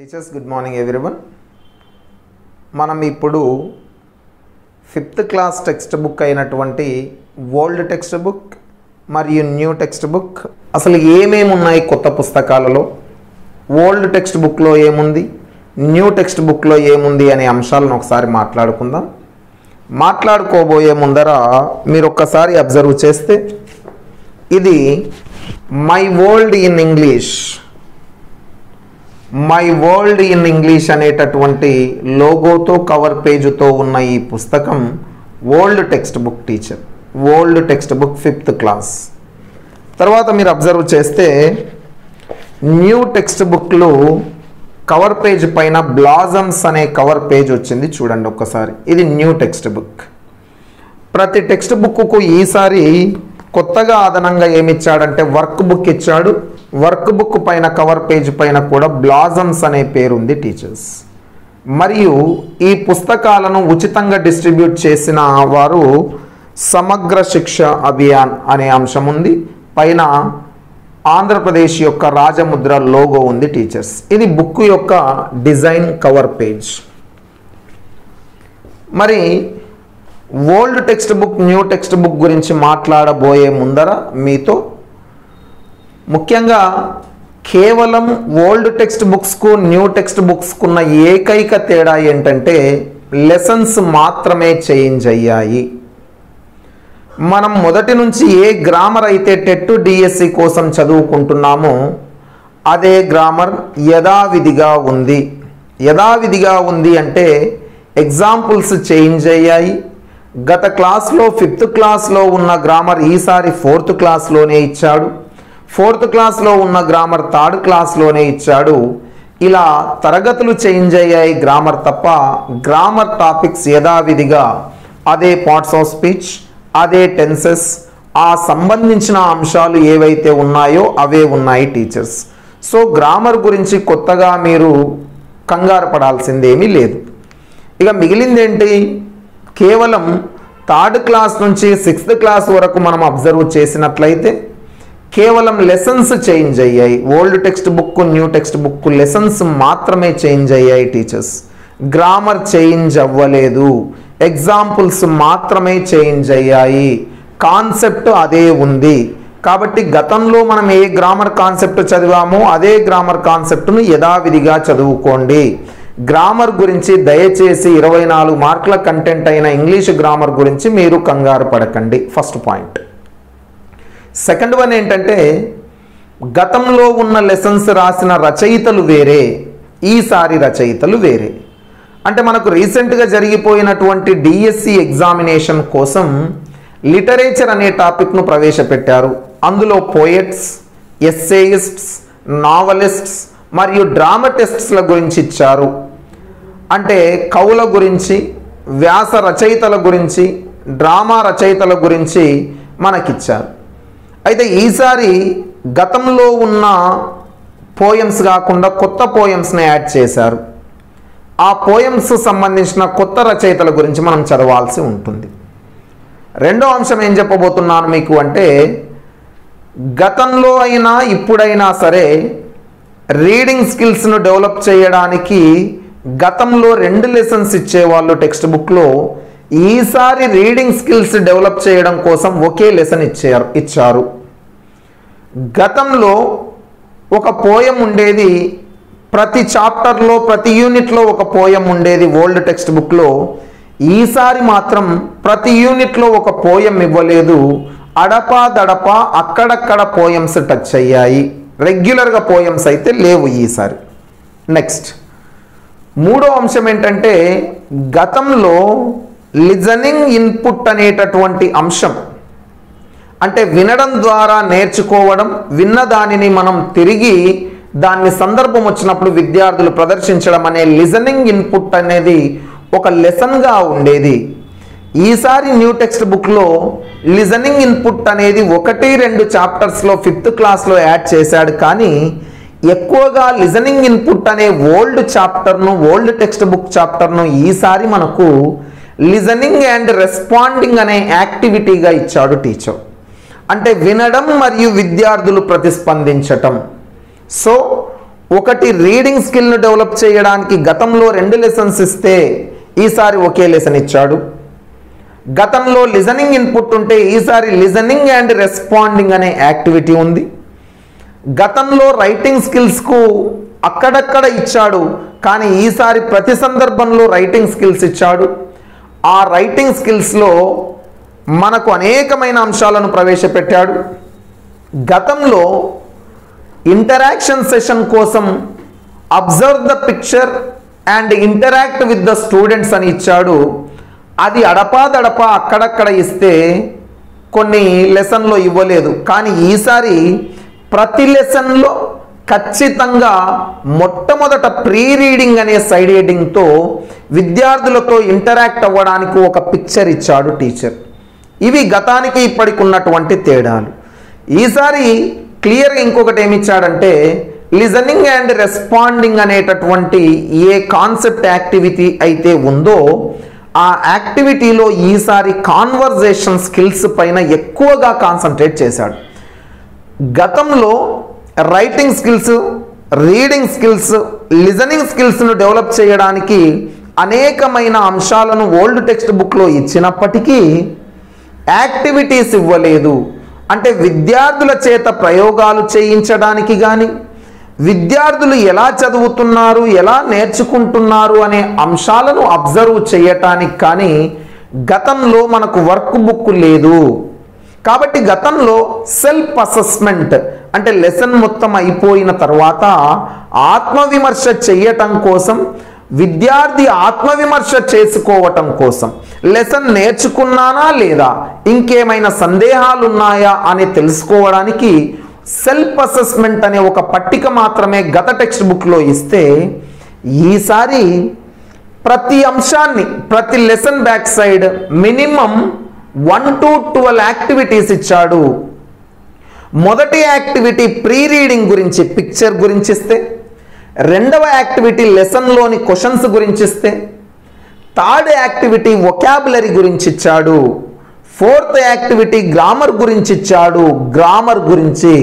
Teachers good morning everyone. మనం ఇప్పుడు 5th class text book అయినటువంటి ఓల్డ్ టెక్స్ట్ బుక్ మరియు న్యూ టెక్స్ట్ బుక్ అసలు ఏమేమి ఉన్నాయి కొత్త పుస్తకాలలో, ఓల్డ్ టెక్స్ట్ బుక్లో ఏముంది, న్యూ టెక్స్ట్ బుక్లో ఏముంది అనే అంశాలను ఒకసారి మాట్లాడుకుందాం. మాట్లాడుకోబోయే ముందర మీరు ఒక్కసారి అబ్జర్వ్ చేస్తే ఇది మై వరల్డ్ ఇన్ ఇంగ్లీష్ అనేటటువంటి లోగోతో కవర్ పేజీతో ఉన్న ఈ పుస్తకం old text book teacher, old text book 5th class. తర్వాత మీరు అబ్జర్వ్ చేస్తే న్యూ టెక్స్ట్ బుక్లో కవర్ పేజ్ పైన బ్లాజమ్స్ అనే కవర్ పేజ్ వచ్చింది చూడండి ఒక్కసారి. ఇది న్యూ టెక్స్ట్ బుక్. ప్రతి టెక్స్ట్ బుక్కు ఈసారి కొత్తగా అదనంగా ఏమిచ్చాడంటే వర్క్ బుక్ ఇచ్చాడు. వర్క్ బుక్ పైన కవర్ పేజ్ పైన కూడా బ్లాజమ్స్ అనే పేరు ఉంది టీచర్స్. మరియు ఈ పుస్తకాలను ఉచితంగా డిస్ట్రిబ్యూట్ చేసిన వారు సమగ్ర శిక్ష అభియాన్ అనే అంశం ఉంది. పైన ఆంధ్రప్రదేశ్ యొక్క రాజముద్ర లోగో ఉంది టీచర్స్. ఇది బుక్ యొక్క డిజైన్ కవర్ పేజ్. మరి old text book new text book గురించి మాట్లాడబోయే ముందర మీతో ముఖ్యంగా కేవలం ఓల్డ్ టెక్స్ట్ బుక్స్కు న్యూ టెక్స్ట్ బుక్స్కున్న ఏకైక తేడా ఏంటంటే లెసన్స్ మాత్రమే చేంజ్ అయ్యాయి. మనం మొదటి నుంచి ఏ గ్రామర్ అయితే టెట్ డిఎస్సి కోసం చదువుకుంటున్నామో అదే గ్రామర్ యథావిధిగా ఉంది. యథావిధిగా ఉంది అంటే ఎగ్జాంపుల్స్ చేంజ్ అయ్యాయి. గత క్లాస్లో 5th క్లాస్లో ఉన్న గ్రామర్ ఈసారి 4th క్లాస్లోనే ఇచ్చాడు. 4th క్లాస్లో ఉన్న గ్రామర్ 3rd క్లాస్లోనే ఇచ్చాడు. ఇలా తరగతులు చేంజ్ అయ్యాయి గ్రామర్ తప్ప గ్రామర్ టాపిక్స్ యథావిధిగా అదే పార్ట్స్ ఆఫ్ స్పీచ్, అదే టెన్సెస్, ఆ సంబంధించిన అంశాలు ఏవైతే ఉన్నాయో అవే ఉన్నాయి టీచర్స్. సో గ్రామర్ గురించి కొత్తగా మీరు కంగారు పడాల్సిందేమీ లేదు. ఇక మిగిలిందేంటి, కేవలం 3rd క్లాస్ నుంచి 6th క్లాస్ వరకు మనం అబ్జర్వ్ చేసినట్లయితే కేవలం లెసన్స్ చేంజ్ అయ్యాయి. Old text book new text book lessons మాత్రమే చేంజ్ అయ్యాయి టీచర్స్. గ్రామర్ చేంజ్ అవ్వలేదు. ఎగ్జాంపుల్స్ మాత్రమే చేంజ్ అయ్యాయి. కాన్సెప్ట్ అదే ఉంది. కాబట్టి గతంలో మనం ఏ గ్రామర్ కాన్సెప్ట్ చదివామో అదే గ్రామర్ కాన్సెప్ట్ను యథావిధిగా చదువుకోండి. గ్రామర్ గురించి దయచేసి 24 మార్కుల కంటెంట్ అయిన ఇంగ్లీష్ గ్రామర్ గురించి మీరు కంగారు పడకండి. First point. సెకండ్ వన్ ఏంటంటే గతంలో ఉన్న లెసన్స్ రాసిన రచయితలు వేరే, ఈసారి రచయితలు వేరే. అంటే మనకు రీసెంట్గా జరిగిపోయినటువంటి డిఎస్సి ఎగ్జామినేషన్ కోసం లిటరేచర్ అనే టాపిక్ను ప్రవేశపెట్టారు. అందులో పోయెట్స్, ఎస్సేయిస్ట్స్, నావలిస్ట్స్ మరియు డ్రామటిస్ట్స్ల గురించి ఇచ్చారు. అంటే కవుల గురించి, వ్యాస రచయితల గురించి, డ్రామా రచయితల గురించి మనకిచ్చారు. అయితే ఈసారి గతంలో ఉన్న పోయమ్స్ కాకుండా కొత్త పోయమ్స్ని యాడ్ చేశారు. ఆ పోయమ్స్ సంబంధించిన కొత్త రచయితల గురించి మనం చదవాల్సి ఉంటుంది. రెండో అంశం ఏం చెప్పబోతున్నాను మీకు అంటే గతంలో అయినా ఇప్పుడైనా సరే రీడింగ్ స్కిల్స్ను డెవలప్ చేయడానికి గతంలో 2 లెసన్స్ ఇచ్చేవాళ్ళు టెక్స్ట్ బుక్లో. ఈసారి రీడింగ్ స్కిల్స్ డెవలప్ చేయడం కోసం ఒకే లెసన్ ఇచ్చారు. గతంలో ఒక పోయం ఉండేది, ప్రతి చాప్టర్లో ప్రతి యూనిట్లో ఒక పోయం ఉండేది ఓల్డ్ టెక్స్ట్ బుక్లో. ఈసారి మాత్రం ప్రతి యూనిట్లో ఒక పోయం ఇవ్వలేదు. అడపా దడపా అక్కడక్కడ పోయమ్స్ టచ్ అయ్యాయి. రెగ్యులర్గా పోయమ్స్ అయితే లేవు ఈసారి. నెక్స్ట్ మూడో అంశం ఏంటంటే గతంలో లిజనింగ్ ఇన్పుట్ అనేటటువంటి అంశం, అంటే వినడం ద్వారా నేర్చుకోవడం, విన్న దానిని మనం తిరిగి దాన్ని సందర్భం వచ్చినప్పుడు విద్యార్థులు ప్రదర్శించడం అనే లిజనింగ్ ఇన్పుట్ అనేది ఒక లెసన్గా ఉండేది. ఈసారి న్యూ టెక్స్ట్ బుక్లో లిజనింగ్ ఇన్పుట్ అనేది 1-2 చాప్టర్స్లో 5th క్లాస్లో యాడ్ చేశాడు. కానీ ఎక్కువగా లిజనింగ్ ఇన్పుట్ అనే ఓల్డ్ టెక్స్ట్ బుక్ చాప్టర్ను ఈసారి మనకు లిజనింగ్ అండ్ రెస్పాండింగ్ అనే యాక్టివిటీగా ఇచ్చాడు టీచర్. అంటే వినడం మరియు విద్యార్థులు ప్రతిస్పందించటం. సో ఒకటి రీడింగ్ స్కిల్ను డెవలప్ చేయడానికి గతంలో 2 లెసన్స్ ఇస్తే ఈసారి ఒకే లెసన్ ఇచ్చాడు. గతంలో లిజనింగ్ ఇన్పుట్ ఉంటే ఈసారి లిజనింగ్ అండ్ రెస్పాండింగ్ అనే యాక్టివిటీ ఉంది. గతంలో రైటింగ్ స్కిల్స్కు అక్కడక్కడ ఇచ్చాడు, కానీ ఈసారి ప్రతి సందర్భంలో రైటింగ్ స్కిల్స్ ఇచ్చాడు. ఆ రైటింగ్ స్కిల్స్లో మనకు అనేకమైన అంశాలను ప్రవేశపెట్టాడు. గతంలో ఇంటరాక్షన్ సెషన్ కోసం observe the picture and interact with the students అని ఇచ్చాడు. అది అడపాదడపా అక్కడక్కడ ఇస్తే కొన్ని లెసన్లో ఇవ్వలేదు, కానీ ఈసారి ప్రతి లెసన్లో ఖచ్చితంగా మొట్టమొదట ప్రీ రీడింగ్ అనే సైడ్ హెడ్డింగ్తో విద్యార్థులతో ఇంటరాక్ట్ అవ్వడానికి ఒక పిక్చర్ ఇచ్చాడు టీచర్. ఇవి గతానికి ఇప్పటికి ఉన్నటువంటి తేడాలు. ఈసారి క్లియర్గా ఇంకొకటి ఏమి ఇచ్చాడంటే లిజనింగ్ అండ్ రెస్పాండింగ్ అనేటటువంటి ఏ కాన్సెప్ట్ యాక్టివిటీ అయితే ఉందో ఆ యాక్టివిటీలో ఈసారి కాన్వర్జేషన్ స్కిల్స్ పైన ఎక్కువగా కాన్సన్ట్రేట్ చేశాడు. గతంలో writing skills, reading skills, listening స్కిల్స్ను డెవలప్ చేయడానికి అనేకమైన అంశాలను ఓల్డ్ టెక్స్ట్ బుక్లో ఇచ్చినప్పటికీ యాక్టివిటీస్ ఇవ్వలేదు. అంటే విద్యార్థుల చేత ప్రయోగాలు చేయించడానికి కానీ, విద్యార్థులు ఎలా చదువుతున్నారు, ఎలా నేర్చుకుంటున్నారు అనే అంశాలను అబ్జర్వ్ చేయటానికి కానీ గతంలో మనకు వర్క్ బుక్ లేదు. కాబట్టి గతంలో సెల్ఫ్ అసెస్మెంట్ అంటే లెసన్ మొత్తం అయిపోయిన తర్వాత ఆత్మవిమర్శ చేయటం కోసం, విద్యార్థి ఆత్మవిమర్శ చేసుకోవటం కోసం, లెసన్ నేర్చుకున్నానా లేదా, ఇంకేమైనా సందేహాలు ఉన్నాయా అని తెలుసుకోవడానికి సెల్ఫ్ అసెస్మెంట్ అనే ఒక పట్టిక మాత్రమే గత టెక్స్ట్ బుక్లో ఇస్తే ఈసారి ప్రతి అంశాన్ని, ప్రతి lesson back side minimum 1 to 12 activities ఇచ్చాడు. మొదటి యాక్టివిటీ ప్రీ రీడింగ్ గురించి, పిక్చర్ గురించి ఇస్తే, రెండవ యాక్టివిటీ లెసన్లోని క్వశ్చన్స్ గురించి ఇస్తే, థర్డ్ యాక్టివిటీ వొకాబులరీ గురించి ఇచ్చాడు, ఫోర్త్ యాక్టివిటీ గ్రామర్ గురించి ఇచ్చాడు, గ్రామర్ గురించి,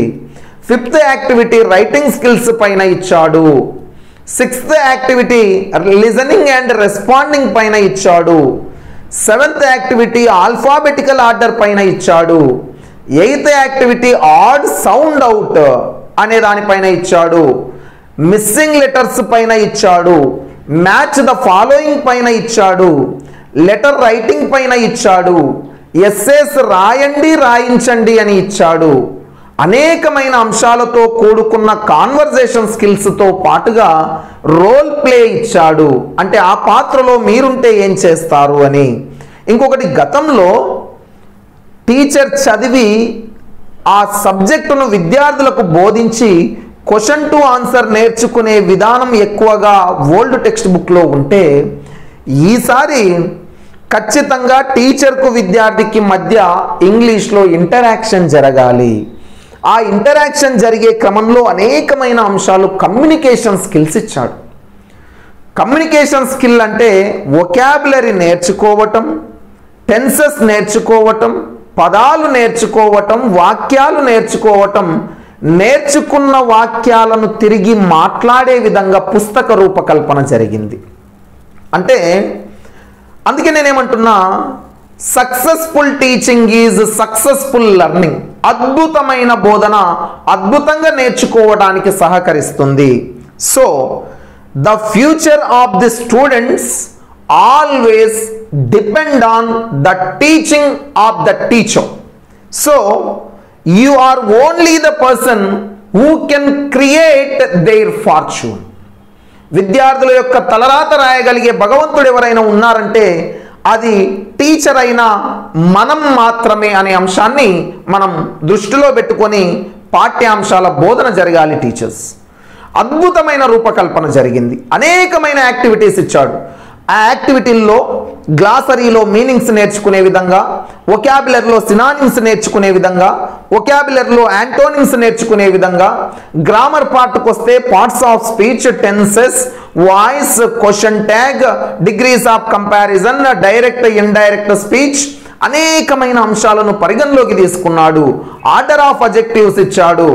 ఫిఫ్త్ యాక్టివిటీ రైటింగ్ స్కిల్స్ పైన ఇచ్చాడు, sixth activity listening and responding పైన ఇచ్చాడు, సెవెంత్ యాక్టివిటీ ఆల్ఫాబెటికల్ ఆర్డర్ పైన ఇచ్చాడు, eighth activity odd sound out అనే దానిపైన ఇచ్చాడు, మిస్సింగ్ లెటర్స్ పైన ఇచ్చాడు, మ్యాచ్ ద ఫాలోయింగ్ పైన ఇచ్చాడు, లెటర్ రైటింగ్ పైన ఇచ్చాడు, ఎస్సేస్ రాయండి రాయించండి అని ఇచ్చాడు. అనేకమైన అంశాలతో కూడుకున్న కాన్వర్జేషన్ స్కిల్స్తో పాటుగా రోల్ ప్లే ఇచ్చాడు. అంటే ఆ పాత్రలో మీరుంటే ఏం చేస్తారు అని. ఇంకొకటి, గతంలో టీచర్ చదివి ఆ సబ్జెక్టును విద్యార్థులకు బోధించి క్వశ్చన్ టు ఆన్సర్ నేర్చుకునే విధానం ఎక్కువగా ఓల్డ్ టెక్స్ట్ బుక్లో ఉంటే ఈసారి ఖచ్చితంగా టీచర్కు విద్యార్థికి మధ్య ఇంగ్లీష్లో ఇంటరాక్షన్ జరగాలి. ఆ ఇంటరాక్షన్ జరిగే క్రమంలో అనేకమైన అంశాలు కమ్యూనికేషన్ స్కిల్స్ ఇచ్చాడు. కమ్యూనికేషన్ స్కిల్ అంటే వొకాబులరీ నేర్చుకోవటం, టెన్సెస్ నేర్చుకోవటం, పదాలు నేర్చుకోవటం, వాక్యాలు నేర్చుకోవటం, నేర్చుకున్న వాక్యాలను తిరిగి మాట్లాడే విధంగా పుస్తక రూపకల్పన జరిగింది. అంటే అందుకే నేనేమంటున్నా, successful teaching is successful learning. అద్భుతమైన బోధన అద్భుతంగా నేర్చుకోవడానికి సహకరిస్తుంది. So the future of the students always depend on the teaching of the teacher. So you are only the person who can create their fortune. విద్యార్థుల యొక్క తలరాత రాయగలిగే భగవంతుడు ఎవరైనా ఉన్నారంటే అది టీచర్ అయినా మనం మాత్రమే అనే అంశాన్ని మనం దృష్టిలో పెట్టుకొని పాఠ్యాంశాల బోధన జరగాలి. టీచర్స్ అద్భుతమైన రూపకల్పన జరిగింది. అనేకమైన యాక్టివిటీస్ ఇచ్చాడు. ఆ యాక్టివిటీల్లో గ్లాసరీలో మీనింగ్స్ నేర్చుకునే విధంగా, వొకాబులరీలో సినానిమ్స్ నేర్చుకునే విధంగా, వొకాబులరీలో యాంటోనిమ్స్ నేర్చుకునే విధంగా, గ్రామర్ పార్ట్కి వస్తే parts of speech, tenses, voice, question tag, degrees of comparison, direct indirect speech, అనేకమైన అంశాలను పరిగణలోకి తీసుకున్నాడు. ఆర్డర్ ఆఫ్ అడ్జెక్టివ్స్ ఇచ్చాడు.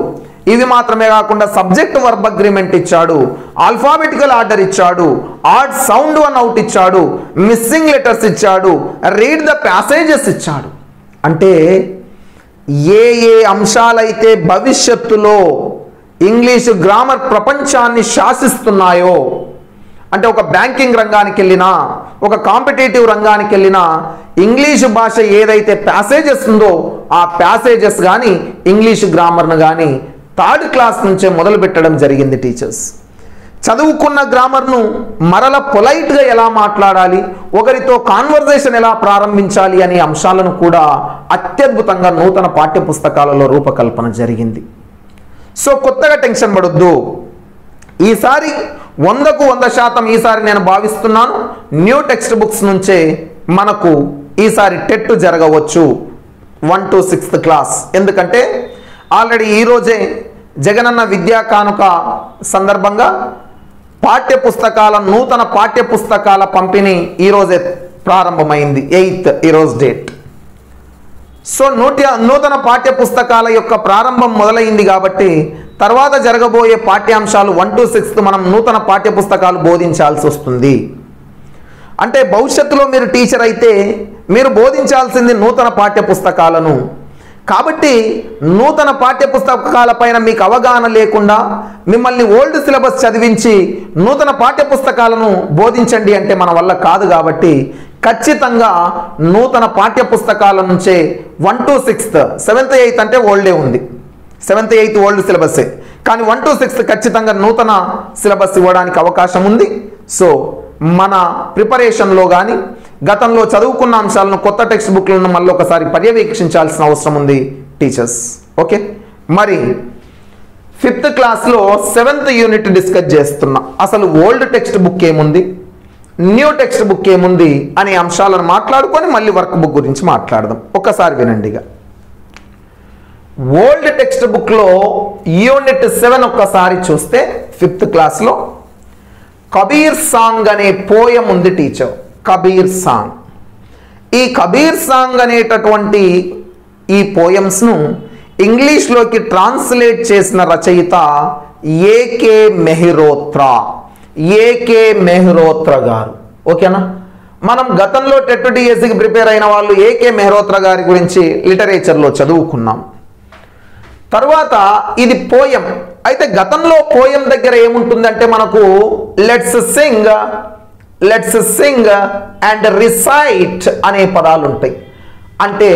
ఇవి మాత్రమే కాకుండా సబ్జెక్ట్ వర్బ్ అగ్రిమెంట్ ఇచ్చాడు, ఆల్ఫాబెటికల్ ఆర్డర్ ఇచ్చాడు, ఆడ్ సౌండ్ వన్ అవుట్ ఇచ్చాడు, మిస్సింగ్ లెటర్స్ ఇచ్చాడు, రీడ్ ద ప్యాసేజెస్ ఇచ్చాడు. అంటే ఏ ఏ అంశాలైతే భవిష్యత్తులో ఇంగ్లీషు గ్రామర్ ప్రపంచాన్ని శాసిస్తున్నాయో, అంటే ఒక బ్యాంకింగ్ రంగానికి వెళ్ళినా, ఒక కాంపిటేటివ్ రంగానికి వెళ్ళినా ఇంగ్లీషు భాష ఏదైతే ప్యాసేజెస్ ఉందో ఆ ప్యాసేజెస్ కానీ ఇంగ్లీషు గ్రామర్ను కానీ థర్డ్ క్లాస్ నుంచే మొదలు పెట్టడం జరిగింది టీచర్స్. చదువుకున్న గ్రామర్ను మరల పొలైట్గా ఎలా మాట్లాడాలి, ఒకరితో కాన్వర్జేషన్ ఎలా ప్రారంభించాలి అనే అంశాలను కూడా అత్యద్భుతంగా నూతన పాఠ్యపుస్తకాలలో రూపకల్పన జరిగింది. సో కొత్తగా టెన్షన్ పడొద్దు. ఈసారి 100కు 100% ఈసారి నేను భావిస్తున్నాను న్యూ టెక్స్ట్ బుక్స్ నుంచే మనకు ఈసారి టెట్ జరగవచ్చు 1 to 6th క్లాస్. ఎందుకంటే ఆల్రెడీ ఈరోజే జగనన్న విద్యా కానుక సందర్భంగా నూతన పాఠ్యపుస్తకాల పంపిణీ ఈరోజే ప్రారంభమైంది. 8th ఈరోజు డేట్. సో నూతన పాఠ్యపుస్తకాల యొక్క ప్రారంభం మొదలైంది కాబట్టి తర్వాత జరగబోయే పాఠ్యాంశాలు 1 to 6th మనం నూతన పాఠ్యపుస్తకాలు బోధించాల్సి వస్తుంది. అంటే భవిష్యత్తులో మీరు టీచర్ అయితే మీరు బోధించాల్సింది నూతన పాఠ్యపుస్తకాలను. కాబట్టి నూతన పాఠ్యపుస్తకాలపైన మీకు అవగాహన లేకుండా మిమ్మల్ని ఓల్డ్ సిలబస్ చదివించి నూతన పాఠ్యపుస్తకాలను బోధించండి అంటే మన వల్ల కాదు. కాబట్టి ఖచ్చితంగా నూతన పాఠ్యపుస్తకాల నుంచే 1 to 6th, 7th 8th అంటే ఓల్డే ఉంది, 7th 8th ఓల్డ్ సిలబస్సే, కానీ 1 to 6th ఖచ్చితంగా నూతన సిలబస్ ఇవ్వడానికి అవకాశం ఉంది. సో మన ప్రిపరేషన్లో కానీ గతంలో చదువుకున్న అంశాలను కొత్త టెక్స్ట్ బుక్లను మళ్ళీ ఒకసారి పర్యవేక్షించాల్సిన అవసరం ఉంది టీచర్స్. ఓకే, మరి 5th క్లాస్లో 7th యూనిట్ డిస్కస్ చేస్తున్నా. అసలు ఓల్డ్ టెక్స్ట్ బుక్ ఏముంది, న్యూ టెక్స్ట్ బుక్ ఏముంది అనే అంశాలను మాట్లాడుకొని మళ్ళీ వర్క్ బుక్ గురించి మాట్లాడదాం. ఒక్కసారి వినండిగా. ఓల్డ్ టెక్స్ట్ బుక్లో యూనిట్ 7 ఒక్కసారి చూస్తే 5th క్లాస్లో కబీర్ సాంగ్ అనే పోయం ఉంది టీచర్. కబీర్ సాంగ్. ఈ కబీర్ సాంగ్ అనేటటువంటి ఈ పోయమ్స్ను ఇంగ్లీష్లోకి ట్రాన్స్లేట్ చేసిన రచయిత ఏకే మెహ్రోత్రా. ఏకే మెహ్రోత్రా గారు. ఓకేనా, మనం గతంలో టెట్ డిఎస్సికి ప్రిపేర్ అయిన వాళ్ళు ఏకే మెహ్రోత్రా గారి గురించి లిటరేచర్లో చదువుకున్నాం. తర్వాత ఇది పోయం. అయితే గతంలో పోయం దగ్గర ఏముంటుందంటే మనకు లెట్స్ సింగ్ అండ్ రిసైట్ అనే పదాలు ఉంటాయి. అంటే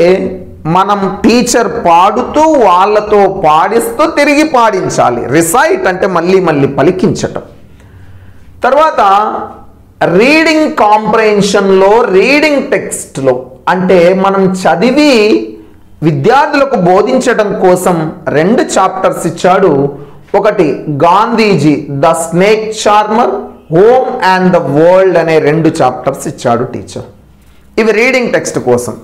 మనం టీచర్ పాడుతూ వాళ్ళతో పాడిస్తూ తిరిగి పాడించాలి. రిసైట్ అంటే మళ్ళీ మళ్ళీ పలికించటం. తర్వాత రీడింగ్ కాంప్రహెన్షన్లో, రీడింగ్ టెక్స్ట్లో అంటే మనం చదివి విద్యార్థులకు బోధించడం కోసం 2 చాప్టర్స్ ఇచ్చాడు. ఒకటి Gandhiji the snake charmer, home and the world అనే 2 చాప్టర్స్ ఇచ్చాడు టీచర్. ఇవి రీడింగ్ టెక్స్ట్ కోసం.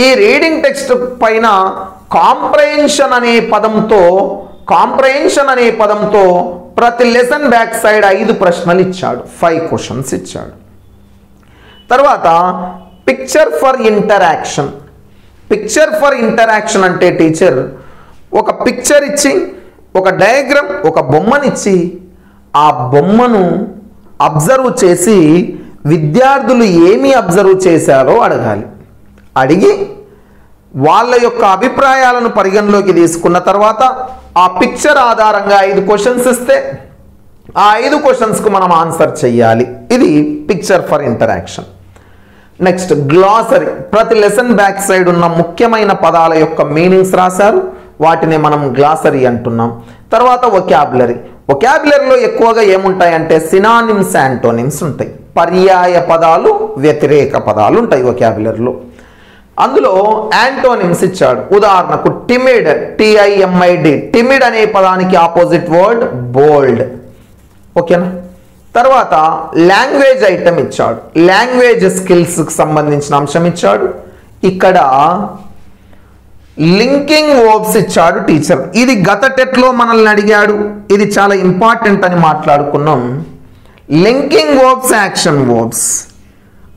ఈ రీడింగ్ టెక్స్ట్ పైన కాంప్రహెన్షన్ అనే పదంతో ప్రతి లెసన్ బ్యాక్ సైడ్ 5 ప్రశ్నలు ఇచ్చాడు, 5 క్వశ్చన్స్ ఇచ్చాడు. తర్వాత picture for interaction. Picture for interaction అంటే టీచర్ ఒక పిక్చర్ ఇచ్చి, ఒక డయాగ్రామ్, ఒక బొమ్మనిచ్చి ఆ బొమ్మను అబ్జర్వ్ చేసి విద్యార్థులు ఏమి అబ్జర్వ్ చేశారో అడగాలి. అడిగి వాళ్ళ యొక్క అభిప్రాయాలను పరిగణలోకి తీసుకున్న తర్వాత ఆ పిక్చర్ ఆధారంగా 5 క్వశ్చన్స్ ఇస్తే ఆ 5 క్వశ్చన్స్కు మనం ఆన్సర్ చెయ్యాలి. ఇది picture for interaction. Next glossary. ప్రతి లెసన్ బ్యాక్ సైడ్ ఉన్న ముఖ్యమైన పదాల యొక్క మీనింగ్స్ రాశారు, వాటిని మనం గ్లాసరీ అంటున్నాం. తర్వాత వొకాబులరీ. వొకాబులరీలో ఎక్కువగా ఏముంటాయంటే సినానిమ్స్, యాంటోనిమ్స్ ఉంటాయి. పర్యాయ పదాలు, వ్యతిరేక పదాలు ఉంటాయి వొకాబులరీలో. అందులో యాంటోనిమ్స్ ఇచ్చాడు. ఉదాహరణకు టిమిడ్, TIMID, టిమిడ్ అనే పదానికి ఆపోజిట్ వర్డ్ బోల్డ్. ఓకేనా. తర్వాత లాంగ్వేజ్ ఐటమ్ ఇచ్చాడు. లాంగ్వేజ్ స్కిల్స్కి సంబంధించిన అంశం ఇచ్చాడు. ఇక్కడ లింకింగ్ వర్బ్స్ ఇచ్చాడు టీచర్. ఇది గత టెట్లో మనల్ని అడిగాడు, ఇది చాలా ఇంపార్టెంట్ అని మాట్లాడుకున్నాం. Linking verbs, action verbs.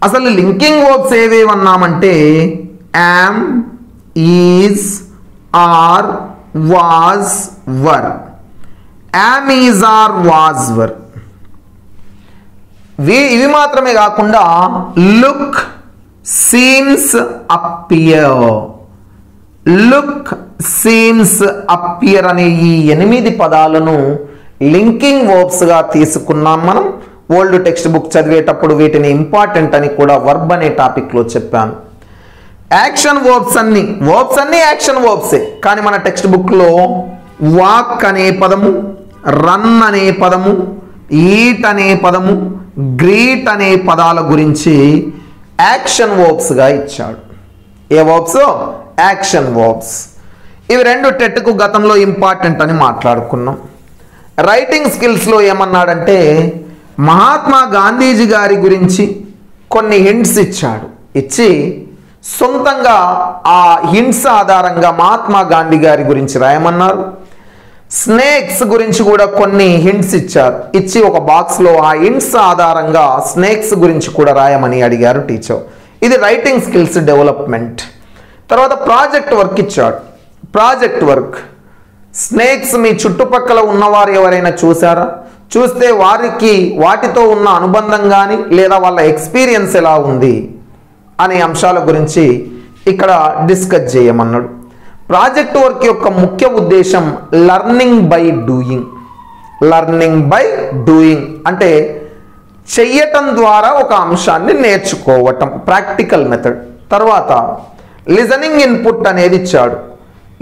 అసలు లింకింగ్ వర్బ్స్ ఏవేవన్నామంటే am, is, are, was were, am is are was were. ఇవి మాత్రమే కాకుండా look, seems, appear, look, seems, appear అనే ఈ 8 పదాలను లింకింగ్ వర్బ్స్గా తీసుకున్నాం మనం. ఓల్డ్ టెక్స్ట్ బుక్ చదివేటప్పుడు వీటిని ఇంపార్టెంట్ అని కూడా వర్బ్ అనే టాపిక్లో చెప్పాను. యాక్షన్ వర్బ్స్ అన్నీ యాక్షన్ వర్బ్సే, కానీ మన టెక్స్ట్ బుక్లో వాక్ అనే పదము, రన్ అనే పదము, ఈట్ అనే పదము, గ్రీట్ అనే పదాల గురించి యాక్షన్ వర్బ్స్గా ఇచ్చాడు. ఏ వర్బ్స్? Action verbs. ఇవి 2 టెట్కు గతంలో ఇంపార్టెంట్ అని మాట్లాడుకున్నాం. రైటింగ్ స్కిల్స్లో ఏమన్నాడంటే మహాత్మా గాంధీజీ గారి గురించి కొన్ని హింట్స్ ఇచ్చాడు. ఇచ్చి సొంతంగా ఆ హింట్స్ ఆధారంగా మహాత్మా గాంధీ గారి గురించి రాయమన్నారు. స్నేక్స్ గురించి కూడా కొన్ని హింట్స్ ఇచ్చారు. ఇచ్చి ఒక బాక్స్లో ఆ హింట్స్ ఆధారంగా స్నేక్స్ గురించి కూడా రాయమని అడిగారు టీచర్. ఇది రైటింగ్ స్కిల్స్ డెవలప్మెంట్. తర్వాత ప్రాజెక్ట్ వర్క్ ఇచ్చాడు. ప్రాజెక్ట్ వర్క్, స్నేక్స్ మీ చుట్టుపక్కల ఉన్నవారు ఎవరైనా చూసారా? చూస్తే వాటితో ఉన్న అనుబంధం కానీ లేదా వాళ్ళ ఎక్స్పీరియన్స్ ఎలా ఉంది అనే అంశాల గురించి ఇక్కడ డిస్కస్ చేయమన్నాడు. ప్రాజెక్ట్ వర్క్ యొక్క ముఖ్య ఉద్దేశం learning by doing. Learning by doing అంటే చెయ్యటం ద్వారా ఒక అంశాన్ని నేర్చుకోవటం, ప్రాక్టికల్ మెథడ్. తర్వాత లిజనింగ్ ఇన్పుట్ అనేది ఇచ్చాడు.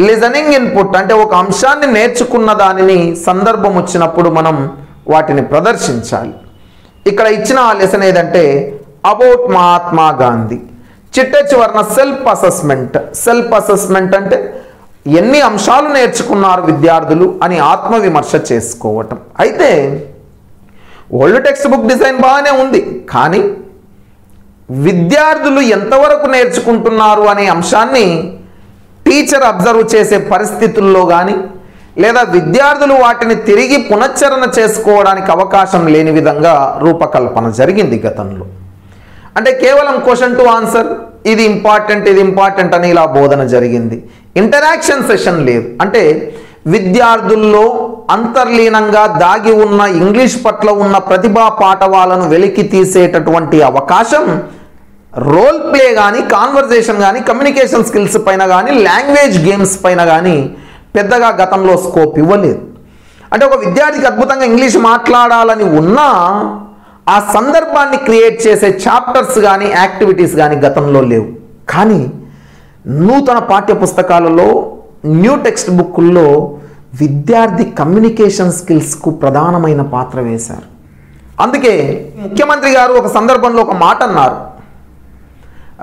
లిజనింగ్ ఇన్పుట్ అంటే ఒక అంశాన్ని నేర్చుకున్న దానిని సందర్భం వచ్చినప్పుడు మనం వాటిని ప్రదర్శించాలి. ఇక్కడ ఇచ్చిన లెసన్ ఏదంటే అబౌట్ మహాత్మా గాంధీ. చిట్ట చివరన సెల్ఫ్ అసెస్మెంట్. సెల్ఫ్ అసెస్మెంట్ అంటే ఎన్ని అంశాలు నేర్చుకున్నారు విద్యార్థులు అని ఆత్మవిమర్శ చేసుకోవటం. అయితే ఓల్డ్ టెక్స్ట్ బుక్ డిజైన్ బాగానే ఉంది, కానీ విద్యార్థులు ఎంతవరకు నేర్చుకుంటున్నారు అనే అంశాన్ని టీచర్ అబ్జర్వ్ చేసే పరిస్థితుల్లో కానీ లేదా విద్యార్థులు వాటిని తిరిగి పునశ్చరణ చేసుకోవడానికి అవకాశం లేని విధంగా రూపకల్పన జరిగింది గతంలో. అంటే కేవలం క్వశ్చన్ టు ఆన్సర్, ఇది ఇంపార్టెంట్ అని ఇలా బోధన జరిగింది. ఇంటరాక్షన్ సెషన్ లేదు. అంటే విద్యార్థుల్లో అంతర్లీనంగా దాగి ఉన్న ఇంగ్లీష్ పట్ల ఉన్న ప్రతిభా పాఠవాలను వెలికి తీసేటటువంటి అవకాశం రోల్ ప్లే కానీ, కాన్వర్జేషన్ కానీ, కమ్యూనికేషన్ స్కిల్స్ పైన కానీ, లాంగ్వేజ్ గేమ్స్ పైన కానీ పెద్దగా గతంలో స్కోప్ ఇవ్వలేదు. అంటే ఒక విద్యార్థికి అద్భుతంగా ఇంగ్లీష్ మాట్లాడాలని ఉన్నా ఆ సందర్భాన్ని క్రియేట్ చేసే చాప్టర్స్ కానీ, యాక్టివిటీస్ కానీ గతంలో లేవు. కానీ నూతన పాఠ్య పుస్తకాలలో, న్యూ టెక్స్ట్ బుక్కుల్లో విద్యార్థి కమ్యూనికేషన్ స్కిల్స్కు ప్రధానమైన పాత్ర వేశారు. అందుకే ముఖ్యమంత్రి గారు ఒక సందర్భంలో ఒక మాట అన్నారు,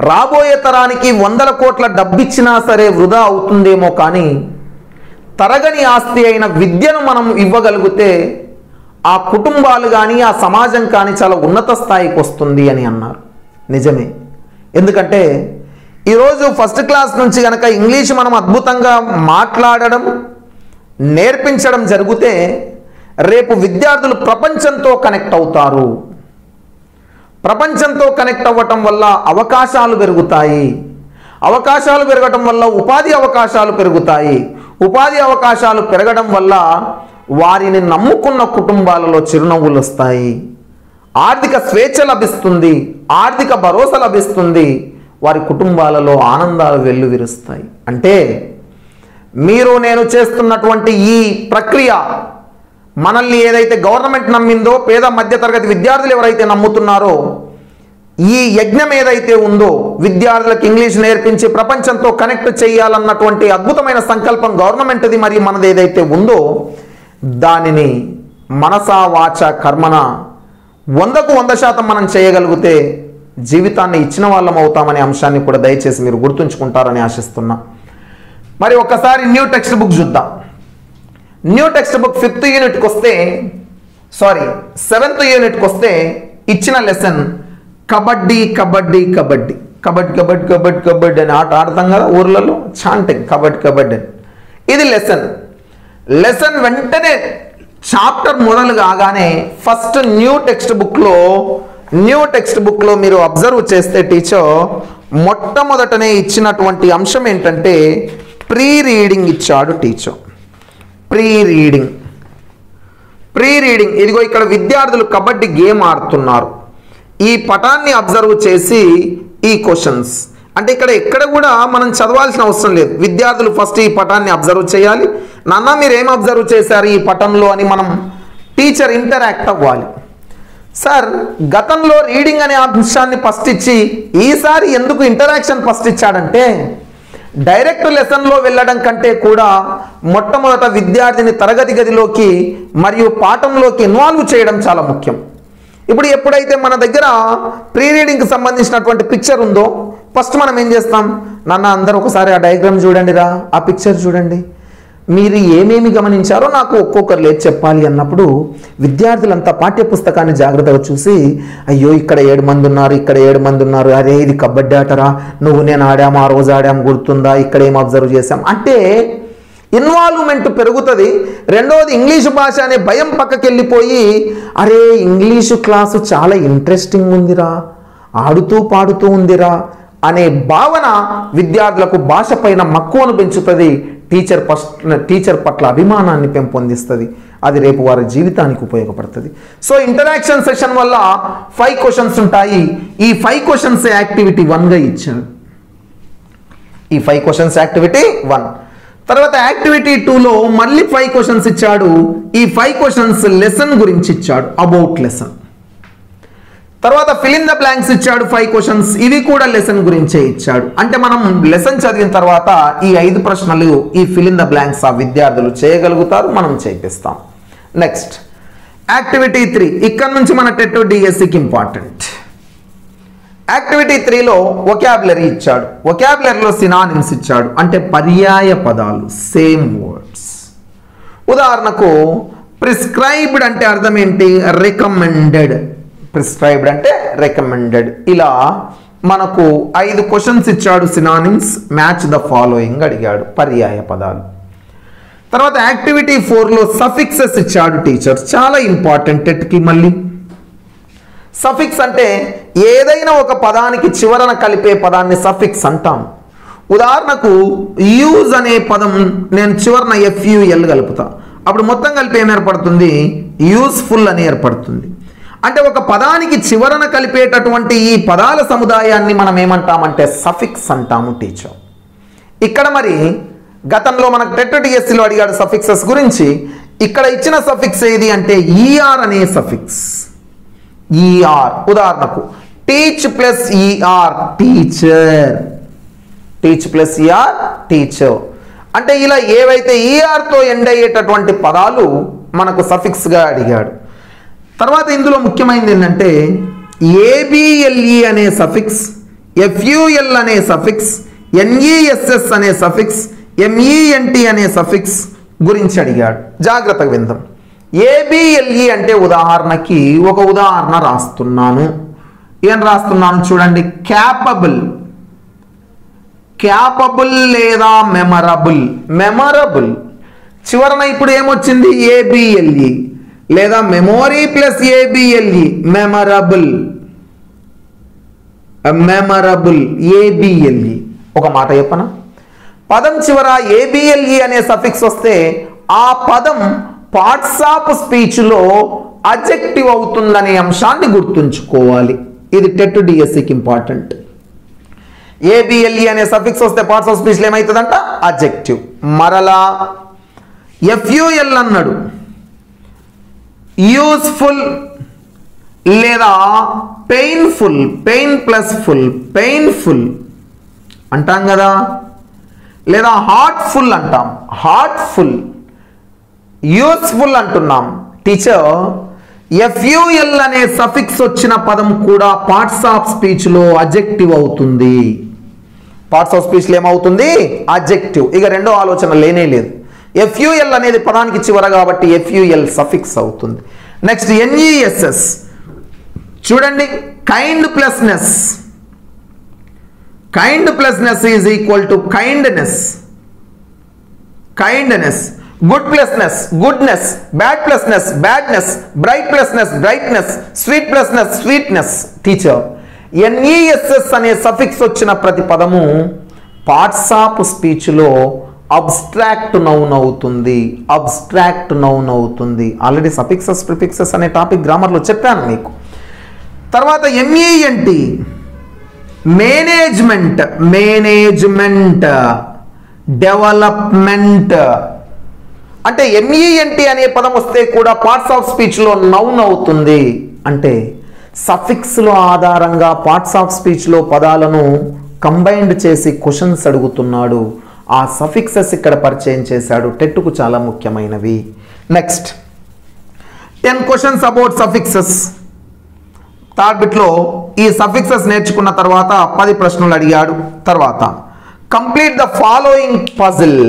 రాబోయే తరానికి 100 కోట్ల డబ్బిచ్చినా సరే వృధా అవుతుందేమో, కానీ తరగని ఆస్తి అయిన విద్యను మనం ఇవ్వగలిగితే ఆ కుటుంబాలు కానీ, ఆ సమాజం కానీ చాలా ఉన్నత స్థాయికి వస్తుంది అని అన్నారు. నిజమే. ఎందుకంటే ఈరోజు ఫస్ట్ క్లాస్ నుంచి కనుక ఇంగ్లీష్ మనం అద్భుతంగా మాట్లాడడం, నేర్పించడం జరిగితే రేపు విద్యార్థులు ప్రపంచంతో కనెక్ట్ అవుతారు. ప్రపంచంతో కనెక్ట్ అవ్వటం వల్ల అవకాశాలు పెరుగుతాయి. అవకాశాలు పెరగటం వల్ల ఉపాధి అవకాశాలు పెరుగుతాయి. ఉపాధి అవకాశాలు పెరగడం వల్ల వారిని నమ్ముకున్న కుటుంబాలలో చిరునవ్వులు వస్తాయి. ఆర్థిక స్వేచ్ఛ లభిస్తుంది. ఆర్థిక భరోసా లభిస్తుంది. వారి కుటుంబాలలో ఆనందాలు వెల్లువిరుస్తాయి. అంటే మీరు నేను చేస్తున్నటువంటి ఈ ప్రక్రియ మనల్ని ఏదైతే గవర్నమెంట్ నమ్మిందో, పేద మధ్యతరగతి విద్యార్థులు ఎవరైతే నమ్ముతున్నారో, ఈ యజ్ఞం ఏదైతే ఉందో విద్యార్థులకు ఇంగ్లీష్ నేర్పించి ప్రపంచంతో కనెక్ట్ చేయాలన్నటువంటి అద్భుతమైన సంకల్పం గవర్నమెంట్ది మరియు మనది ఏదైతే ఉందో, దానిని మనసా వాచ కర్మన 100కు 100% మనం చేయగలిగితే జీవితాన్ని ఇచ్చిన వాళ్ళం అవుతామనే అంశాన్ని కూడా దయచేసి మీరు గుర్తుంచుకుంటారని ఆశిస్తున్నా. మరి ఒక్కసారి న్యూ టెక్స్ట్ బుక్ చూద్దాం. న్యూ టెక్స్ట్ బుక్ 5th యూనిట్కి వస్తే, 7th యూనిట్కి వస్తే ఇచ్చిన లెసన్ కబడ్డీ కబడ్డీ కబడ్డీ కబడ్డీ కబడ్డీ కబడ్డీ కబడ్డీ అని ఆట ఆడతాం కదా ఊర్లలో, చాంటింగ్ కబడ్డీ కబడ్డీ అని. ఇది లెసన్ వెంటనే చాప్టర్ మొదలు కాగానే ఫస్ట్ న్యూ టెక్స్ట్ బుక్లో మీరు అబ్జర్వ్ చేస్తే టీచర్ మొట్టమొదటనే ఇచ్చినటువంటి అంశం ఏంటంటే ప్రీ రీడింగ్ ఇచ్చాడు టీచర్. ప్రీ రీడింగ్ ఇదిగో ఇక్కడ విద్యార్థులు కబడ్డీ గేమ్ ఆడుతున్నారు. ఈ పటాన్ని అబ్జర్వ్ చేసి ఈ క్వశ్చన్స్ అంటే ఎక్కడ కూడా మనం చదవాల్సిన అవసరం లేదు. విద్యార్థులు ఫస్ట్ ఈ పటాన్ని అబ్జర్వ్ చేయాలి. నాన్న మీరు ఏం అబ్జర్వ్ చేశారు ఈ పటంలో అని మనం టీచర్ ఇంటరాక్ట్ అవ్వాలి. సార్ గతంలో రీడింగ్ అనే అంశాన్ని ఫస్ట్ ఇచ్చి ఈసారి ఎందుకు ఇంటరాక్షన్ ఫస్ట్ ఇచ్చాడంటే డైరెక్ట్ లెసన్లో వెళ్ళడం కంటే కూడా మొట్టమొదట విద్యార్థిని తరగతి గదిలోకి మరియు పాఠంలోకి ఇన్వాల్వ్ చేయడం చాలా ముఖ్యం. ఇప్పుడు ఎప్పుడైతే మన దగ్గర ప్రీ రీడింగ్కి సంబంధించినటువంటి పిక్చర్ ఉందో ఫస్ట్ మనం ఏం చేస్తాం, నాన్న అందరూ ఒకసారి ఆ డయాగ్రామ్ చూడండి రా, ఆ పిక్చర్ చూడండి, మీరు ఏమేమి గమనించారో నాకు ఒక్కొక్కరు లేదు చెప్పాలి అన్నప్పుడు విద్యార్థులంతా పాఠ్యపుస్తకాన్ని జాగ్రత్తగా చూసి అయ్యో ఇక్కడ 7 మంది ఉన్నారు, ఇక్కడ 7 మంది ఉన్నారు, అరే ఇది కబడ్డీ ఆటరా, నువ్వు నేను ఆడాము, ఆ రోజు ఆడాము గుర్తుందా, ఇక్కడ ఏం అబ్జర్వ్ చేసాం అంటే ఇన్వాల్వ్మెంట్ పెరుగుతుంది. రెండవది ఇంగ్లీషు భాష అనే భయం పక్కకి వెళ్ళిపోయి అరే ఇంగ్లీషు క్లాసు చాలా ఇంట్రెస్టింగ్ ఉందిరా, ఆడుతూ పాడుతూ ఉందిరా అనే భావన విద్యార్థులకు భాష పైన మక్కువను పెంచుతుంది, టీచర్ పట్ల అభిమానాన్ని పెంపొందిస్తుంది. అది రేపు వారి జీవితానికి ఉపయోగపడుతుంది. సో ఇంటరాక్షన్ సెషన్ వల్ల 5 క్వశ్చన్స్ ఉంటాయి. ఈ 5 క్వశ్చన్స్ యాక్టివిటీ 1గా ఇచ్చాడు. ఈ 5 క్వశ్చన్స్ యాక్టివిటీ 1. తర్వాత యాక్టివిటీ 2లో మళ్ళీ 5 క్వశ్చన్స్ ఇచ్చాడు. ఈ 5 క్వశ్చన్స్ లెసన్ గురించి ఇచ్చాడు, అబౌట్ లెసన్. తర్వాత ఫిల్ ఇన్ ద బ్లాంక్స్ ఇచ్చాడు 5 క్వశ్చన్స్, ఇవి కూడా లెసన్ గురించే ఇచ్చాడు. అంటే మనం లెసన్ చదివిన తర్వాత ఈ 5 ప్రశ్నలు ఈ ఫిల్ ఇన్ ద బ్లాంక్స్ ఆ విద్యార్థులు చేయగలుగుతారు, మనం చేపిస్తాం. నెక్స్ట్ యాక్టివిటీ 3, ఇక్కడ నుంచి మన టెట్ డిఎస్సికి ఇంపార్టెంట్. యాక్టివిటీ 3లో వొకాబులరీ ఇచ్చాడు. వొకాబులరీలో సినానిమ్స్ ఇచ్చాడు, అంటే పర్యాయ పదాలు, సేమ్ వర్డ్స్. ఉదాహరణకు ప్రిస్క్రైబ్డ్ అంటే అర్థం ఏంటి, రికమెండెడ్. ప్రిస్క్రైబ్డ్ అంటే రికమెండెడ్. ఇలా మనకు 5 క్వశ్చన్స్ ఇచ్చాడు. సినానిమ్స్, మ్యాచ్ ద ఫాలోయింగ్ అడిగాడు, పర్యాయ పదాలు. తర్వాత యాక్టివిటీ 4లో సఫిక్సెస్ ఇచ్చాడు టీచర్, చాలా ఇంపార్టెంట్ టెట్కి. మళ్ళీ సఫిక్స్ అంటే ఏదైనా ఒక పదానికి చివరన కలిపే పదాన్ని సఫిక్స్ అంటాం. ఉదాహరణకు యూజ్ అనే పదం నేను చివరన FUL కలుపుతా, అప్పుడు మొత్తం కలిపి ఏం ఏర్పడుతుంది, యూస్ఫుల్ అని ఏర్పడుతుంది. అంటే ఒక పదానికి చివరన కలిపేటటువంటి ఈ పదాల సముదాయాన్ని మనం ఏమంటామంటే సఫిక్స్ అంటాము టీచర్. ఇక్కడ మరి గతంలో మనకు టెట్ డిఎస్సిలో అడిగాడు సఫిక్సెస్ గురించి. ఇక్కడ ఇచ్చిన సఫిక్స్ ఏది అంటే ER అనే సఫిక్స్. ER ఉదాహరణకు teach plus ER teacher, teach plus ER teacher. అంటే ఇలా ఏవైతే ERతో ఎండ్ అయ్యేటటువంటి పదాలు మనకు సఫిక్స్గా అడిగాడు. తర్వాత ఇందులో ముఖ్యమైనది ఏంటంటే ABLE అనే సఫిక్స్, FUL అనే సఫిక్స్, NESS అనే సఫిక్స్, MENT అనే సఫిక్స్ గురించి అడిగాడు. జాగ్రత్తగా విందాం. ABLE అంటే ఉదాహరణకి ఒక ఉదాహరణ రాస్తున్నాను. ఏం రాస్తున్నాను చూడండి, క్యాపబుల్, క్యాపబుల్ లేదా మెమరబుల్. మెమరబుల్ చివరన ఇప్పుడు ఏమొచ్చింది, ABLE లేదా memory plus ABLE, memorable. Memorable ABLE. ఒక మాట చెప్పనా, పదం చివర ABLE అనే సఫిక్స్ వస్తే ఆ పదం పార్ట్స్ ఆఫ్ స్పీచ్లో అడ్జెక్టివ్ అవుతుందనే అంశాన్ని గుర్తుంచుకోవాలి. ఇది టెట్ డిఎస్సికి ఇంపార్టెంట్. ABLE అనే సఫిక్స్ వస్తే పార్ట్స్ ఆఫ్ స్పీచ్లో ఏమవుతుందంట, అడ్జెక్టివ్. మరలా FUL అన్నాడు, యూస్ఫుల్ లేదా painful, pain plus full, painful అంటాం కదా, లేదా హార్ట్ఫుల్ అంటాం, హార్ట్ఫుల్. యూస్ఫుల్ అంటున్నాం. టీచర్ FUL అనే సఫిక్స్ వచ్చిన పదం కూడా పార్ట్స్ ఆఫ్ స్పీచ్లో అడ్జెక్టివ్ అవుతుంది. పార్ట్స్ ఆఫ్ స్పీచ్లో ఏమవుతుంది, అడ్జెక్టివ్. ఇక రెండో ఆలోచన లేనే లేదు. FUL అనేది పదానికి చివర కాబట్టి FUL సఫిక్స్ అవుతుంది. నెక్స్ట్ NESS చూడండి, kind plus ness. Kind plus ness is equal to kindness, kindness. Good plus ness, goodness. Bad plus ness, badness. Bright plus ness, brightness. Sweet plus ness, sweetness. Teacher NESS అనే సఫిక్స్ వచ్చిన ప్రతి పదము పార్ట్స్ ఆఫ్ స్పీచ్లో అబ్స్ట్రాక్ట్ నౌన్ అవుతుంది. Abstract noun అవుతుంది. Already suffixes prefixes అనే topic గ్రామర్లో చెప్పాను మీకు. తర్వాత MENT మేనేజ్మెంట్, మేనేజ్మెంట్, డెవలప్మెంట్. అంటే MENT అనే పదం వస్తే కూడా పార్ట్స్ ఆఫ్ స్పీచ్లో నౌన్ అవుతుంది. అంటే సఫిక్స్లో ఆధారంగా పార్ట్స్ ఆఫ్ స్పీచ్లో పదాలను కంబైన్డ్ చేసి క్వశ్చన్స్ అడుగుతున్నాడు. ఆ సఫిక్సెస్ ఇక్కడ పరిచయం చేశాడు. టెట్కు చాలా ముఖ్యమైనవి. Next 10 questions about suffixes. Third బిట్లో ఈ సఫిక్సెస్ నేర్చుకున్న తర్వాత 10 ప్రశ్నలు అడిగాడు. తర్వాత complete the following puzzle.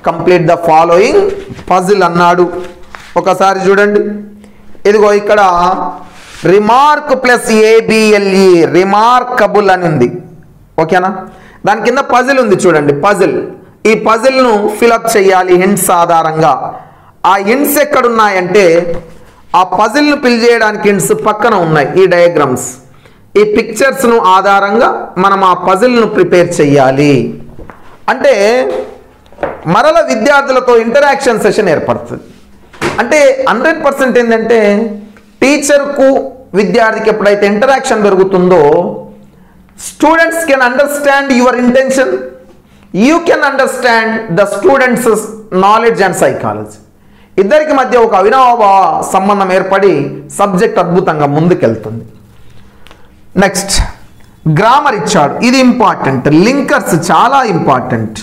Complete the following puzzle అన్నాడు. ఒకసారి చూడండి, ఇదిగో ఇక్కడ రిమార్క్ ప్లస్ ABLE రిమార్కబుల్ అని ఉంది. ఓకేనా? దాని కింద పజిల్ ఉంది చూడండి, పజిల్. ఈ పజిల్ను ఫిలప్ చేయాలి హింట్స్ ఆధారంగా. ఆ హింట్స్ ఎక్కడున్నాయంటే ఆ పజిల్ను ఫిల్ చేయడానికి హింట్స్ పక్కన ఉన్నాయి. ఈ డయాగ్రామ్స్, ఈ పిక్చర్స్ను ఆధారంగా మనం ఆ పజిల్ను ప్రిపేర్ చేయాలి. అంటే మరల విద్యార్థులతో ఇంటరాక్షన్ సెషన్ ఏర్పడుతుంది. అంటే 100% ఏంటంటే టీచర్కు విద్యార్థికి ఎప్పుడైతే ఇంటరాక్షన్ పెరుగుతుందో students can understand your intention, you can understand the students knowledge and psychology. ఇద్దరికి మధ్య ఒక అవినాభావ సంబంధం ఏర్పడి సబ్జెక్ట్ అద్భుతంగా ముందుకెళ్తుంది. నెక్స్ట్ గ్రామర్ ఇచ్చాడు. ఇది ఇంపార్టెంట్. లింకర్స్ చాలా ఇంపార్టెంట్.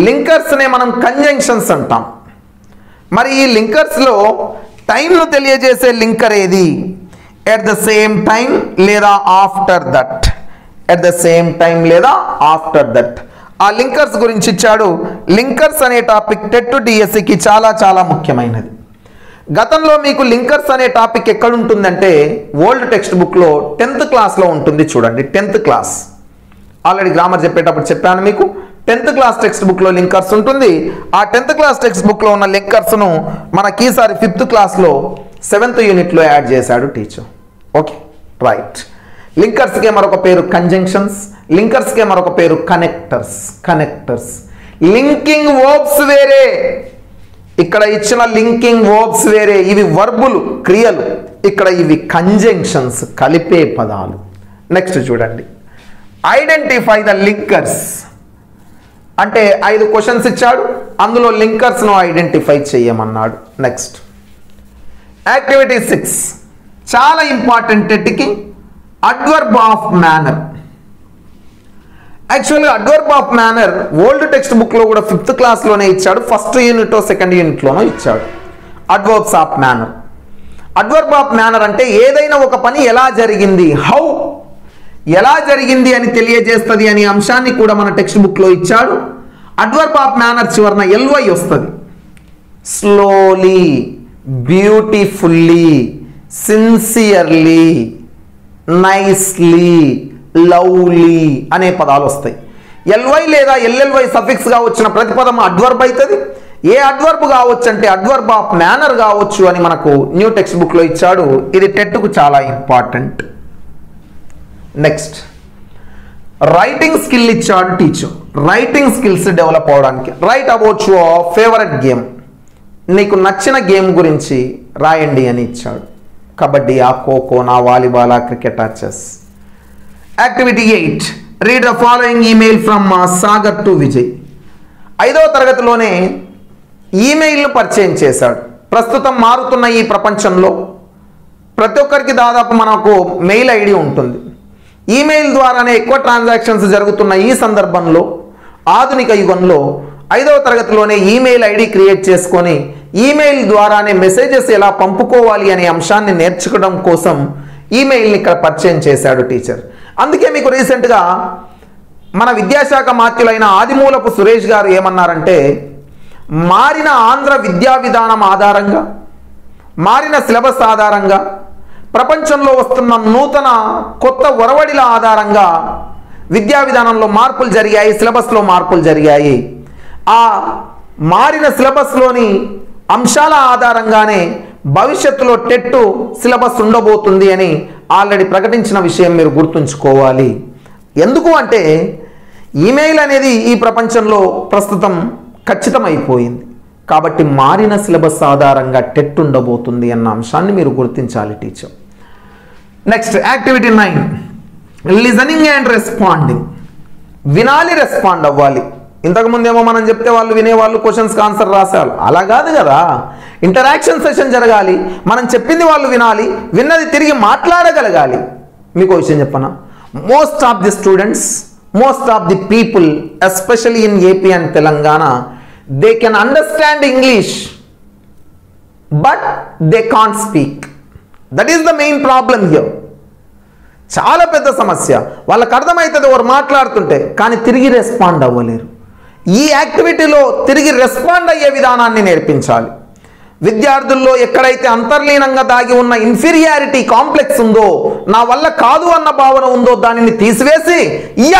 లింకర్స్నే మనం కంజంక్షన్స్ అంటాం. మరి ఈ లింకర్స్లో టైంను తెలియజేసే లింకర్ ఏది? ఎట్ ద సేమ్ టైం లేదా after that. At the same time లేదా ఆఫ్టర్ దట్. ఆ లింకర్స్ గురించి ఇచ్చాడు. లింకర్స్ అనే టాపిక్ టెట్ డిఎస్సికి చాలా చాలా ముఖ్యమైనది. గతంలో మీకు లింకర్స్ అనే టాపిక్ ఎక్కడ ఉంటుందంటే ఓల్డ్ టెక్స్ట్ బుక్లో 10th క్లాస్లో ఉంటుంది. చూడండి 10th క్లాస్. ఆల్రెడీ గ్రామర్ చెప్పేటప్పుడు చెప్పాను మీకు. 10th క్లాస్ టెక్స్ట్ బుక్లో లింకర్స్ ఉంటుంది. ఆ 10th క్లాస్ టెక్స్ట్ బుక్లో ఉన్న లింకర్స్ను మనకి ఈసారి 5th క్లాస్లో 7th యూనిట్లో యాడ్ చేశాడు టీచర్. Okay, right. లింకర్స్కే మరొక పేరు కంజంక్షన్స్. లింకర్స్కే మరొక పేరు కనెక్టర్స్. కనెక్టర్స్. లింకింగ్ వర్బ్స్ వేరే, ఇక్కడ ఇచ్చిన లింకింగ్ వర్బ్స్ వేరే. ఇవి వర్బులు, క్రియలు. ఇక్కడ ఇవి కంజంక్షన్స్, కలిపే పదాలు. నెక్స్ట్ చూడండి, ఐడెంటిఫై ద లింకర్స్. అంటే 5 క్వశ్చన్స్ ఇచ్చాడు, అందులో లింకర్స్ను ఐడెంటిఫై చేయమన్నాడు. నెక్స్ట్ యాక్టివిటీ 6 చాలా ఇంపార్టెంట్. టెట్కి అడ్వర్బ్ ఆఫ్ మేనర్. యాక్చువల్గా adverb of manner old text బుక్లో కూడా 5th క్లాస్లోనే ఇచ్చాడు. 1st యూనిట్ 2nd యూనిట్లోనూ ఇచ్చాడు. Adverbs of manner. Adverb of manner అంటే ఏదైనా ఒక పని ఎలా జరిగింది, హౌ, ఎలా జరిగింది అని తెలియజేస్తుంది అనే అంశాన్ని కూడా మన టెక్స్ట్ బుక్లో ఇచ్చాడు. అడ్వర్బ్ ఆఫ్ మేనర్ చివరన LY వస్తుంది. Slowly, beautifully, sincerely, nicely, lovely అనే పదాలు వస్తాయి. LY లేదా LLY సఫిక్స్గా వచ్చిన ప్రతిపదం అడ్వర్బ్ అవుతుంది. ఏ అడ్వర్బ్ కావచ్చు అంటే అడ్వర్బ్ ఆఫ్ మేనర్ కావచ్చు అని మనకు న్యూ టెక్స్ట్ బుక్లో ఇచ్చాడు. ఇది టెట్కు చాలా ఇంపార్టెంట్. నెక్స్ట్ రైటింగ్ స్కిల్ ఇచ్చాడు టీచర్. రైటింగ్ స్కిల్స్ డెవలప్ అవడానికి write about your favourite game. నీకు నచ్చిన గేమ్ గురించి రాయండి అని ఇచ్చాడు. Kabaddi, kho kho, volleyball, cricket, chess. Activity 8 read the following email from Sagar to Vijay. 5వ తరగతిలోనే ఈమెయిల్ను పరిచయం చేశాడు. ప్రస్తుతం మారుతున్న ఈ ప్రపంచంలో ప్రతి ఒక్కరికి దాదాపు మనకు మెయిల్ ఐడి ఉంటుంది. ఈమెయిల్ ద్వారానే ఎక్కువ ట్రాన్సాక్షన్స్ జరుగుతున్న ఈ సందర్భంలో, ఆధునిక యుగంలో 5వ తరగతిలోనే ఈమెయిల్ ఐడి క్రియేట్ చేసుకొని ఈమెయిల్ ద్వారానే మెసేజెస్ ఎలా పంపుకోవాలి అనే అంశాన్ని నేర్చుకోవడం కోసం ఈమెయిల్ని ఇక్కడ పరిచయం చేశాడు టీచర్. అందుకే మీకు రీసెంట్గా మన విద్యాశాఖ మాత్యులైన ఆదిమూలపు సురేష్ గారు ఏమన్నారంటే, మారిన ఆంధ్ర విద్యా విధానం ఆధారంగా, మారిన సిలబస్ ఆధారంగా, ప్రపంచంలో వస్తున్న నూతన కొత్త ఒరవడిల ఆధారంగా విద్యా విధానంలో మార్పులు జరిగాయి, సిలబస్లో మార్పులు జరిగాయి. ఆ మారిన సిలబస్లోని అంశాల ఆధారంగానే భవిష్యత్తులో టెట్ సిలబస్ ఉండబోతుంది అని ఆల్రెడీ ప్రకటించిన విషయం మీరు గుర్తుంచుకోవాలి. ఎందుకు అంటే ఈమెయిల్ అనేది ఈ ప్రపంచంలో ప్రస్తుతం ఖచ్చితమైపోయింది. కాబట్టి మారిన సిలబస్ ఆధారంగా టెట్ ఉండబోతుంది అన్న అంశాన్ని మీరు గుర్తించాలి teacher. Next activity 9 listening and responding. వినాలి, రెస్పాండ్ అవ్వాలి. ఇంతకుముందేమో మనం చెప్తే వాళ్ళు వినేవాళ్ళు, క్వశ్చన్స్కి ఆన్సర్ రాసేవాళ్ళు. అలా కాదు కదా, ఇంటరాక్షన్ సెషన్ జరగాలి. మనం చెప్పింది వాళ్ళు వినాలి, విన్నది తిరిగి మాట్లాడగలగాలి. మీకు విషయం చెప్పనా, most of the students, most of the people especially in AP and Telangana, they can understand English but they can't speak. That is the main problem here. చాలా పెద్ద సమస్య. వాళ్ళకి అర్థమవుతుంది వారు మాట్లాడుతుంటే, కానీ తిరిగి రెస్పాండ్ అవ్వలేరు. ఈ యాక్టివిటీలో తిరిగి రెస్పాండ్ అయ్యే విధానాన్ని నేర్పించాలి. విద్యార్థుల్లో ఎక్కడైతే అంతర్లీనంగా దాగి ఉన్న ఇన్ఫీరియారిటీ కాంప్లెక్స్ ఉందో, నా వల్ల కాదు అన్న భావన ఉందో, దానిని తీసివేసి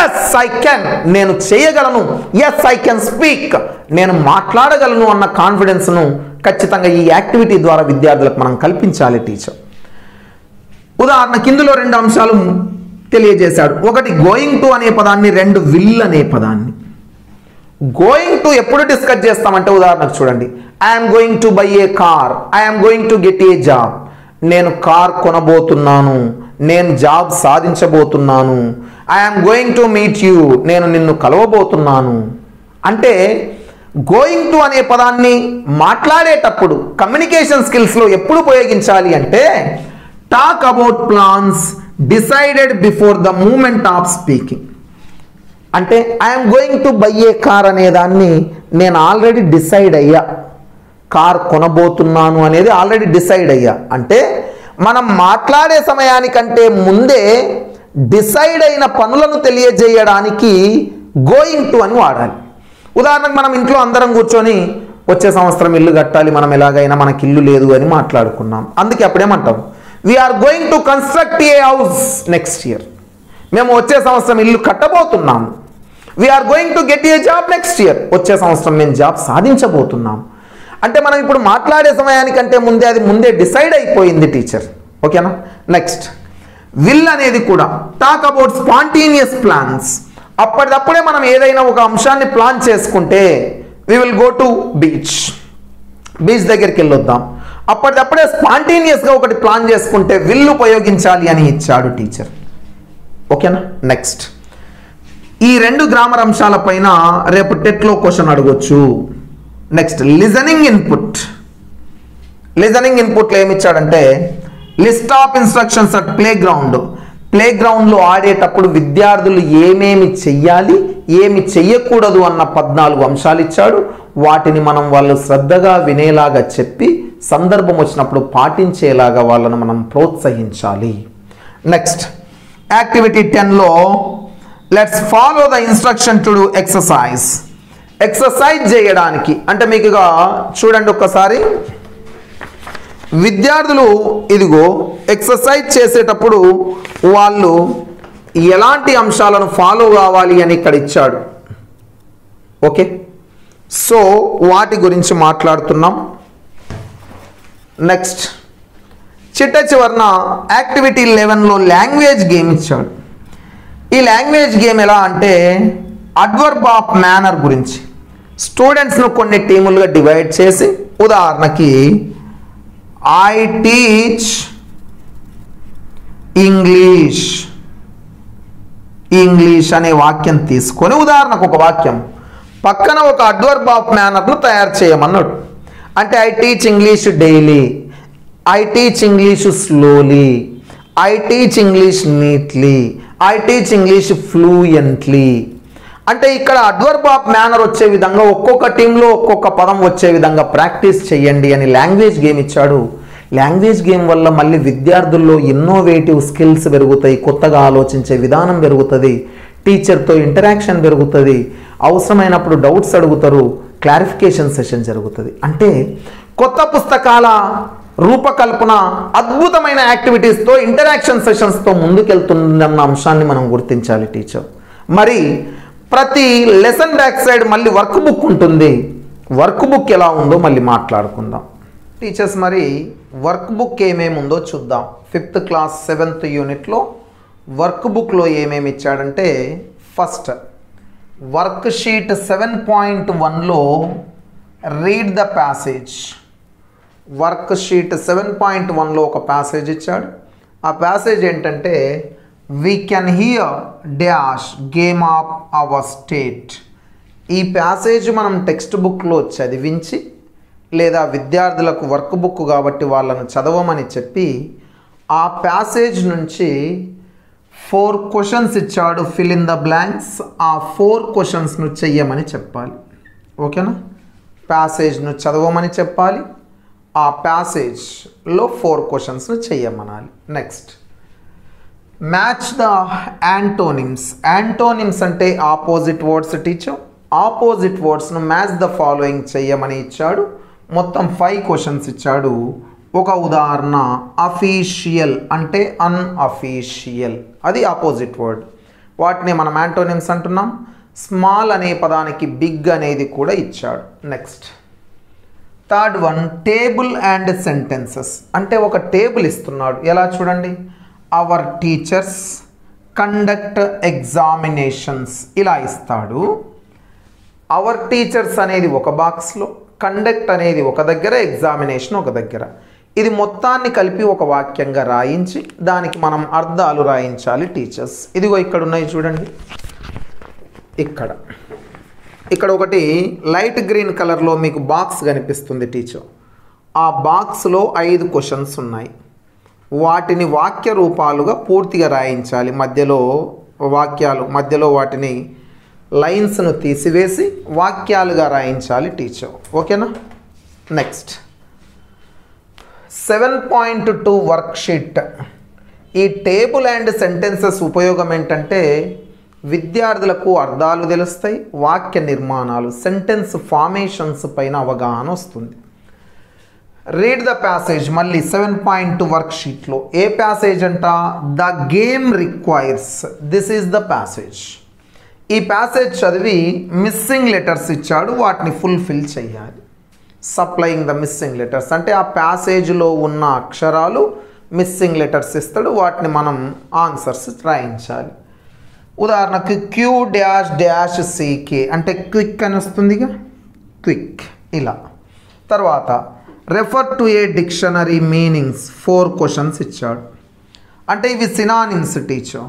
ఎస్ ఐ కెన్, నేను చేయగలను, ఎస్ ఐ కెన్ స్పీక్, నేను మాట్లాడగలను అన్న కాన్ఫిడెన్స్ను ఖచ్చితంగా ఈ యాక్టివిటీ ద్వారా విద్యార్థులకు మనం కల్పించాలి టీచర్. ఉదాహరణకి ఇందులో 2 అంశాలు తెలియజేశాడు. ఒకటి గోయింగ్ టు అనే పదాన్ని, 2 విల్ అనే పదాన్ని. గోయింగ్ టు ఎప్పుడు డిస్కస్ చేస్తామంటే, ఉదాహరణకు చూడండి, I'm going to buy a car, I'm going to get a job. నేను కార్ కొనబోతున్నాను, నేను జాబ్ సాధించబోతున్నాను. I'm going to meet you, నేను నిన్ను కలవబోతున్నాను. అంటే గోయింగ్ టు అనే పదాన్ని మాట్లాడేటప్పుడు కమ్యూనికేషన్ స్కిల్స్లో ఎప్పుడు ఉపయోగించాలి అంటే, talk about plans decided before the moment of speaking. అంటే I'm going to buy a car అనేదాన్ని నేను ఆల్రెడీ డిసైడ్ అయ్యా, కార్ కొనబోతున్నాను అనేది ఆల్రెడీ డిసైడ్ అయ్యా. అంటే మనం మాట్లాడే సమయానికంటే ముందే డిసైడ్ అయిన పనులను తెలియజేయడానికి గోయింగ్ టు అని వాడాలి. ఉదాహరణకు మనం ఇంట్లో అందరం కూర్చొని వచ్చే సంవత్సరం ఇల్లు కట్టాలి, మనం ఎలాగైనా మనకి ఇల్లు లేదు అని మాట్లాడుకున్నాం. అందుకే అప్పుడేమంటాం, we're going to construct a house next year. మేము వచ్చే సంవత్సరం ఇల్లు కట్టబోతున్నాము. We're going to get a job next year. వచ్చే సంవత్సరం మేము జాబ్ సాధించబోతున్నాం. అంటే మనం ఇప్పుడు మాట్లాడే సమయానికంటే ముందే అది ముందే డిసైడ్ అయిపోయింది టీచర్. ఓకేనా. నెక్స్ట్ విల్ అనేది కూడా టాక్ అబౌట్ స్పాంటేనియస్ ప్లాన్స్. అప్పటిదప్పుడే మనం ఏదైనా ఒక అంశాన్ని ప్లాన్ చేసుకుంటే, we will go to beach దగ్గరికి వెళ్ళొద్దాం. అప్పటిదప్పుడే స్పాంటేనియస్గా ఒకటి ప్లాన్ చేసుకుంటే విల్ ఉపయోగించాలి అని ఇచ్చాడు టీచర్. ఓకేనా. నెక్స్ట్ ఈ 2 గ్రామర్ అంశాలపైన రేపు టెట్లో క్వశ్చన్ అడగొచ్చు. Next listening input. లిజనింగ్ ఇన్పుట్లో ఏమి ఇచ్చాడంటే, లిస్ట్ ఆఫ్ ఇన్స్ట్రక్షన్స్ అట్ ప్లేగ్రౌండ్లో ఆడేటప్పుడు విద్యార్థులు ఏమేమి చెయ్యాలి, ఏమి చెయ్యకూడదు అన్న 14 అంశాలు ఇచ్చాడు. వాటిని మనం వాళ్ళు శ్రద్ధగా వినేలాగా చెప్పి సందర్భం వచ్చినప్పుడు పాటించేలాగా వాళ్ళను మనం ప్రోత్సహించాలి. నెక్స్ట్ యాక్టివిటీ 10లో let's follow the instruction to do exercise. Exercise చేయడానికి అంటే మీకు చూడండి ఒక్కసారి, విద్యార్థులు ఇదిగో ఎక్సర్సైజ్ చేసేటప్పుడు వాళ్ళు ఎలాంటి అంశాలను ఫాలో కావాలి అని ఇక్కడ ఇచ్చాడు. ఓకే, సో వాటి గురించి మాట్లాడుతున్నాం. నెక్స్ట్ చిట్ట చివరన యాక్టివిటీ 11లో లాంగ్వేజ్ గేమ్ ఇచ్చాడు. ఈ లాంగ్వేజ్ గేమ్ ఎలా అంటే, అడ్వర్బ్ ఆఫ్ మేనర్ గురించి స్టూడెంట్స్ను కొన్ని టీములుగా డివైడ్ చేసి, ఉదాహరణకి ఐ టీచ్ ఇంగ్లీష్ అనే వాక్యం తీసుకొని, ఉదాహరణకు ఒక వాక్యం పక్కన ఒక అడ్వర్బ్ ఆఫ్ మేనర్ను తయారు చేయమన్నాడు. అంటే I teach English daily, I teach English slowly, I teach English neatly, I teach English fluently. అంటే ఇక్కడ అడ్వర్బ్ ఆఫ్ మేనర్ వచ్చే విధంగా ఒక్కొక్క టీంలో ఒక్కొక్క పదం వచ్చే విధంగా ప్రాక్టీస్ చేయండి అని లాంగ్వేజ్ గేమ్ ఇచ్చాడు. లాంగ్వేజ్ గేమ్ వల్ల మళ్ళీ విద్యార్థుల్లో ఇన్నోవేటివ్ స్కిల్స్ పెరుగుతాయి, కొత్తగా ఆలోచించే విధానం పెరుగుతుంది, టీచర్తో ఇంటరాక్షన్ పెరుగుతుంది, అవసరమైనప్పుడు డౌట్స్ అడుగుతారు, క్లారిఫికేషన్ సెషన్ జరుగుతుంది. అంటే కొత్త పుస్తకాల రూపకల్పన అద్భుతమైన యాక్టివిటీస్తో ఇంటరాక్షన్ సెషన్స్తో ముందుకెళ్తుందన్న అంశాన్ని మనం గుర్తించాలి టీచర్. మరి ప్రతి లెసన్ బ్యాక్ సైడ్ మళ్ళీ వర్క్ బుక్ ఉంటుంది. వర్క్ బుక్ ఎలా ఉందో మళ్ళీ మాట్లాడుకుందాం టీచర్స్. మరి వర్క్ బుక్ ఏమేమి ఉందో చూద్దాం. 5th క్లాస్ 7th యూనిట్లో వర్క్ బుక్లో ఏమేమి ఇచ్చాడంటే, ఫస్ట్ వర్క్ షీట్ 7.1లో read the passage. Work sheet 7.1లో ఒక ప్యాసేజ్ ఇచ్చాడు. ఆ ప్యాసేజ్ ఏంటంటే we can hear dash game of our state. ఈ ప్యాసేజ్ మనం టెక్స్ట్ బుక్లో చదివించి లేదా విద్యార్థులకు వర్క్ బుక్ కాబట్టి వాళ్ళను చదవమని చెప్పి ఆ ప్యాసేజ్ నుంచి 4 క్వశ్చన్స్ ఇచ్చాడు, ఫిల్ ఇన్ ద బ్లాంక్స్. ఆ 4 క్వశ్చన్స్ను చెయ్యమని చెప్పాలి. ఓకేనా? ప్యాసేజ్ను చదవమని చెప్పాలి, ఆ ప్యాసేజ్లో 4 క్వశ్చన్స్ను చెయ్యమనాలి. Next match the antonyms. Antonyms అంటే ఆపోజిట్ వర్డ్స్ టీచర్. ఆపోజిట్ వర్డ్స్ను మ్యాచ్ ద ఫాలోయింగ్ చెయ్యమని ఇచ్చాడు. మొత్తం 5 క్వశ్చన్స్ ఇచ్చాడు. ఒక ఉదాహరణ అఫీషియల్ అంటే అన్అఫీషియల్, అది ఆపోజిట్ వర్డ్. వాటిని మనం యాంటోనిమ్స్ అంటున్నాం. స్మాల్ అనే పదానికి బిగ్ అనేది కూడా ఇచ్చాడు. Next third one table and sentences. అంటే ఒక టేబుల్ ఇస్తున్నాడు. ఎలా చూడండి, అవర్ టీచర్స్ కండక్ట్ ఎగ్జామినేషన్స్ ఇలా ఇస్తాడు. అవర్ టీచర్స్ అనేది ఒక బాక్స్లో, కండక్ట్ అనేది ఒక దగ్గర, ఎగ్జామినేషన్ ఒక దగ్గర. ఇది మొత్తాన్ని కలిపి ఒక వాక్యంగా రాయించి దానికి మనం అర్థాలు రాయించాలి టీచర్స్. ఇదిగో ఇక్కడ ఉన్నాయి చూడండి. ఇక్కడ ఒకటి లైట్ గ్రీన్ కలర్లో మీకు బాక్స్ కనిపిస్తుంది టీచర్. ఆ బాక్స్లో 5 క్వశ్చన్స్ ఉన్నాయి. వాటిని వాక్య రూపాలుగా పూర్తిగా రాయించాలి. మధ్యలో వాటిని లైన్స్ను తీసివేసి వాక్యాలుగా రాయించాలి టీచర్. ఓకేనా? Next 7.2 worksheet. ఈ టేబుల్ అండ్ సెంటెన్సెస్ ఉపయోగం ఏంటంటే విద్యార్థులకు అర్థాలు తెలుస్తాయి, వాక్య నిర్మాణాలు, సెంటెన్స్ ఫార్మేషన్స్ పైన అవగాహన వస్తుంది. Read the passage. మళ్ళీ 7.2 వర్క్షీట్లో ఏ ప్యాసేజ్ అంట? The game requires. This is the passage. ఈ ప్యాసేజ్ చదివి మిస్సింగ్ లెటర్స్ ఇచ్చాడు, వాటిని ఫుల్ఫిల్ చేయాలి. సప్లయింగ్ ద మిస్సింగ్ లెటర్స్ అంటే ఆ ప్యాసేజ్లో ఉన్న అక్షరాలు మిస్సింగ్ లెటర్స్ ఇస్తాడు, వాటిని మనం ఆన్సర్స్ రాయించాలి. ఉదాహరణకు క్యూ డాష్ డాష్ సీకే అంటే క్విక్ అని వస్తుందిగా, క్విక్ ఇలా. తర్వాత refer to A dictionary meanings 4 questions ఇచ్చాడు. అంటే ఇవి సినానిమ్స్ టీచర్.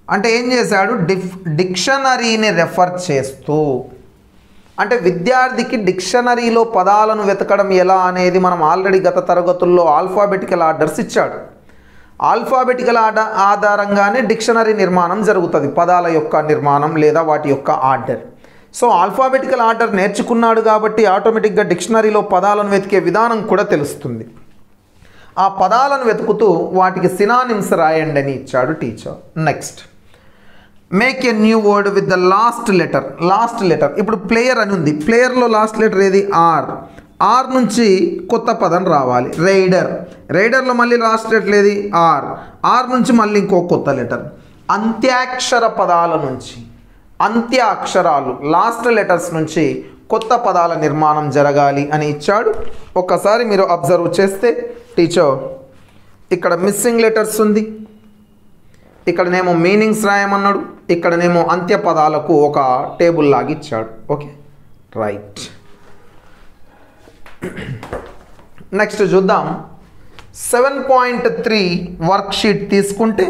అంటే ఏం చేశాడు, డిక్షనరీని రెఫర్ చేస్తూ, అంటే విద్యార్థికి డిక్షనరీలో పదాలను వెతకడం ఎలా అనేది మనం ఆల్రెడీ గత తరగతుల్లో ఆల్ఫాబెటికల్ ఆర్డర్స్ ఇచ్చాడు. ఆల్ఫాబెటికల్ ఆధారంగానే డిక్షనరీ నిర్మాణం జరుగుతుంది, పదాల యొక్క నిర్మాణం లేదా వాటి యొక్క ఆర్డర్. సో ఆల్ఫాబెటికల్ ఆర్డర్ నేర్చుకున్నాడు కాబట్టి ఆటోమేటిక్గా డిక్షనరీలో పదాలను వెతికే విధానం కూడా తెలుస్తుంది. ఆ పదాలను వెతుకుతూ వాటికి సినానిమ్స్ రాయండి అని ఇచ్చాడు teacher. Next make a new word with the last letter. Last letter ఇప్పుడు ప్లేయర్ అని ఉంది. ప్లేయర్లో లాస్ట్ లెటర్ ఏది? ఆర్. ఆర్ నుంచి కొత్త పదం రావాలి. రైడర్. రైడర్లో మళ్ళీ లాస్ట్ లెటర్ ఏది? ఆర్. ఆర్ నుంచి మళ్ళీ ఇంకో కొత్త లెటర్. అంత్యాక్షర పదాల నుంచి, అంత్య అక్షరాలు లాస్ట్ లెటర్స్ నుంచి కొత్త పదాల నిర్మాణం జరగాలి అని ఇచ్చాడు. ఒక్కసారి మీరు అబ్జర్వ్ చేస్తే టీచర్ ఇక్కడ మిస్సింగ్ లెటర్స్ ఉంది, ఇక్కడనేమో మీనింగ్స్ రాయమన్నాడు, ఇక్కడనేమో అంత్య పదాలకు ఒక టేబుల్ లాగా ఇచ్చాడు. Okay, right. నెక్స్ట్ చూద్దాం. 7.3 వర్క్షీట్ తీసుకుంటే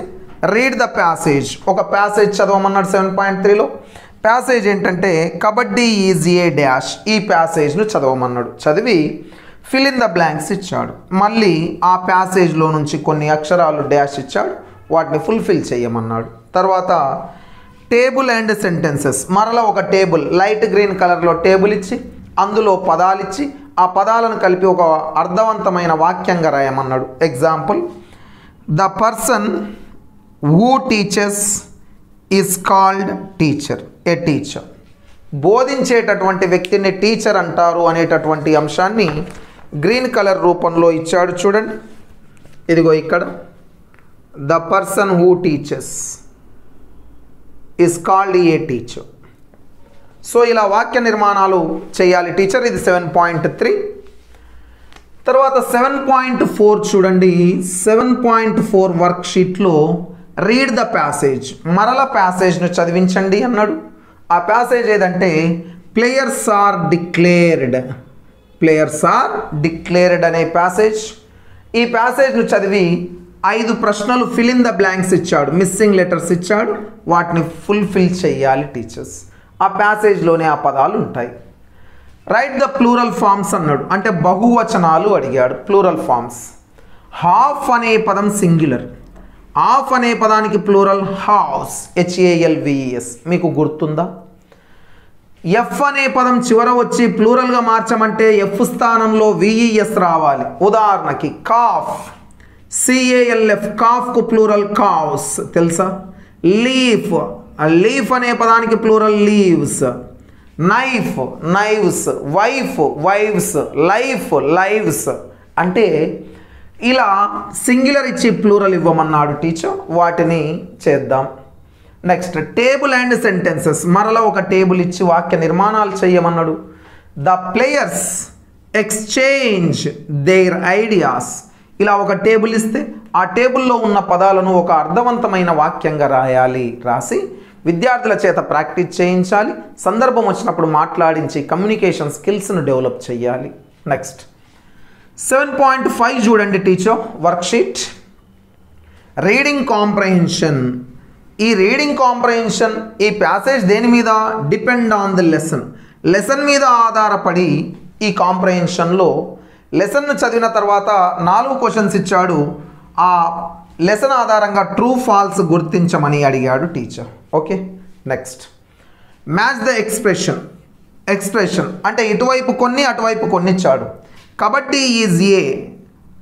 రీడ్ ద ప్యాసేజ్. ఒక ప్యాసేజ్ చదవమన్నాడు 7.3లో. ప్యాసేజ్ ఏంటంటే కబడ్డీ ఈజ్ ఏ డాష్. ఈ ప్యాసేజ్ను చదవమన్నాడు. చదివి ఫిల్ ఇన్ ద బ్లాంక్స్ ఇచ్చాడు. మళ్ళీ ఆ ప్యాసేజ్లో నుంచి కొన్ని అక్షరాలు డాష్ ఇచ్చాడు, వాటిని ఫుల్ఫిల్ చేయమన్నాడు. తర్వాత టేబుల్ అండ్ సెంటెన్సెస్. మరలా ఒక టేబుల్ లైట్ గ్రీన్ కలర్లో టేబుల్ ఇచ్చి అందులో పదాలు ఇచ్చి ఆ పదాలను కలిపి ఒక అర్థవంతమైన వాక్యంగా రాయమన్నాడు. Example, the person who teachers is called teacher. A teacher. బోధించేటటువంటి వ్యక్తిని టీచర్ అంటారు అనేటటువంటి అంశాన్ని గ్రీన్ కలర్ రూపంలో ఇచ్చాడు చూడండి. ఇదిగో ఇక్కడ the person who teachers is called a teacher. So ఇలా వాక్య నిర్మాణాలు చేయాలి టీచర్. ఇది 7.3. తర్వాత 7.4 చూడండి. 7.4 వర్క్షీట్లో రీడ్ ద ప్యాసేజ్. మరల ప్యాసేజ్ను చదివించండి అన్నాడు. ఆ ప్యాసేజ్ ఏదంటే ప్లేయర్స్ ఆర్ డిక్లేర్డ్ అనే ప్యాసేజ్. ఈ ప్యాసేజ్ను చదివి 5 ప్రశ్నలు ఫిల్ ఇన్ ద బ్లాంక్స్ ఇచ్చాడు, మిస్సింగ్ లెటర్స్ ఇచ్చాడు, వాటిని ఫుల్ఫిల్ చేయాలి టీచర్స్. ఆ ప్యాసేజ్లోనే ఆ పదాలు ఉంటాయి. రైట్ ద ప్లూరల్ ఫామ్స్ అన్నాడు, అంటే బహువచనాలు అడిగాడు. Plural forms. హాఫ్ అనే పదం సింగులర్, హాఫ్ అనే పదానికి ప్లూరల్ హౌస్, HALVES. మీకు గుర్తుందా? ఎఫ్ అనే పదం చివర వచ్చి ప్లూరల్గా మార్చమంటే ఎఫ్ స్థానంలో VES రావాలి. ఉదాహరణకి కాఫ్, CALF, కాఫ్కు ప్లూరల్ కావ్స్ తెలుసా? లీఫ్, లీఫ్ అనే పదానికి plural leaves. Knife, knives. Wife, wives. Life, lives. అంటే ఇలా సింగులర్ ఇచ్చి ప్లూరల్ ఇవ్వమన్నాడు టీచర్, వాటిని చేద్దాం. Next table and sentences. మరలా ఒక టేబుల్ ఇచ్చి వాక్య నిర్మాణాలు చేయమన్నాడు. The players exchange their ideas. ఇలా ఒక టేబుల్ ఇస్తే ఆ టేబుల్లో ఉన్న పదాలను ఒక అర్థవంతమైన వాక్యంగా రాయాలి. రాసి విద్యార్థుల చేత ప్రాక్టీస్ చేయించాలి. సందర్భం వచ్చినప్పుడు మాట్లాడించి కమ్యూనికేషన్ స్కిల్స్ను డెవలప్ చేయాలి. నెక్స్ట్ 7.5 చూడండి టీచర్ వర్క్షీట్. Reading comprehension. ఈ రీడింగ్ కాంప్రహెన్షన్, ఈ ప్యాసేజ్ దేని మీద? Depend on the lesson. Lesson మీద ఆధారపడి ఈ కాంప్రహెన్షన్లో లెసన్ను చదివిన తర్వాత 4 క్వశ్చన్స్ ఇచ్చాడు. ఆ లెసన్ ఆధారంగా ట్రూ ఫాల్స్ గుర్తించమని అడిగాడు teacher. Okay. Next match the expression. Expression అంటే ఇటువైపు కొన్ని అటువైపు కొన్ని ఇచ్చాడు. Kabaddi is a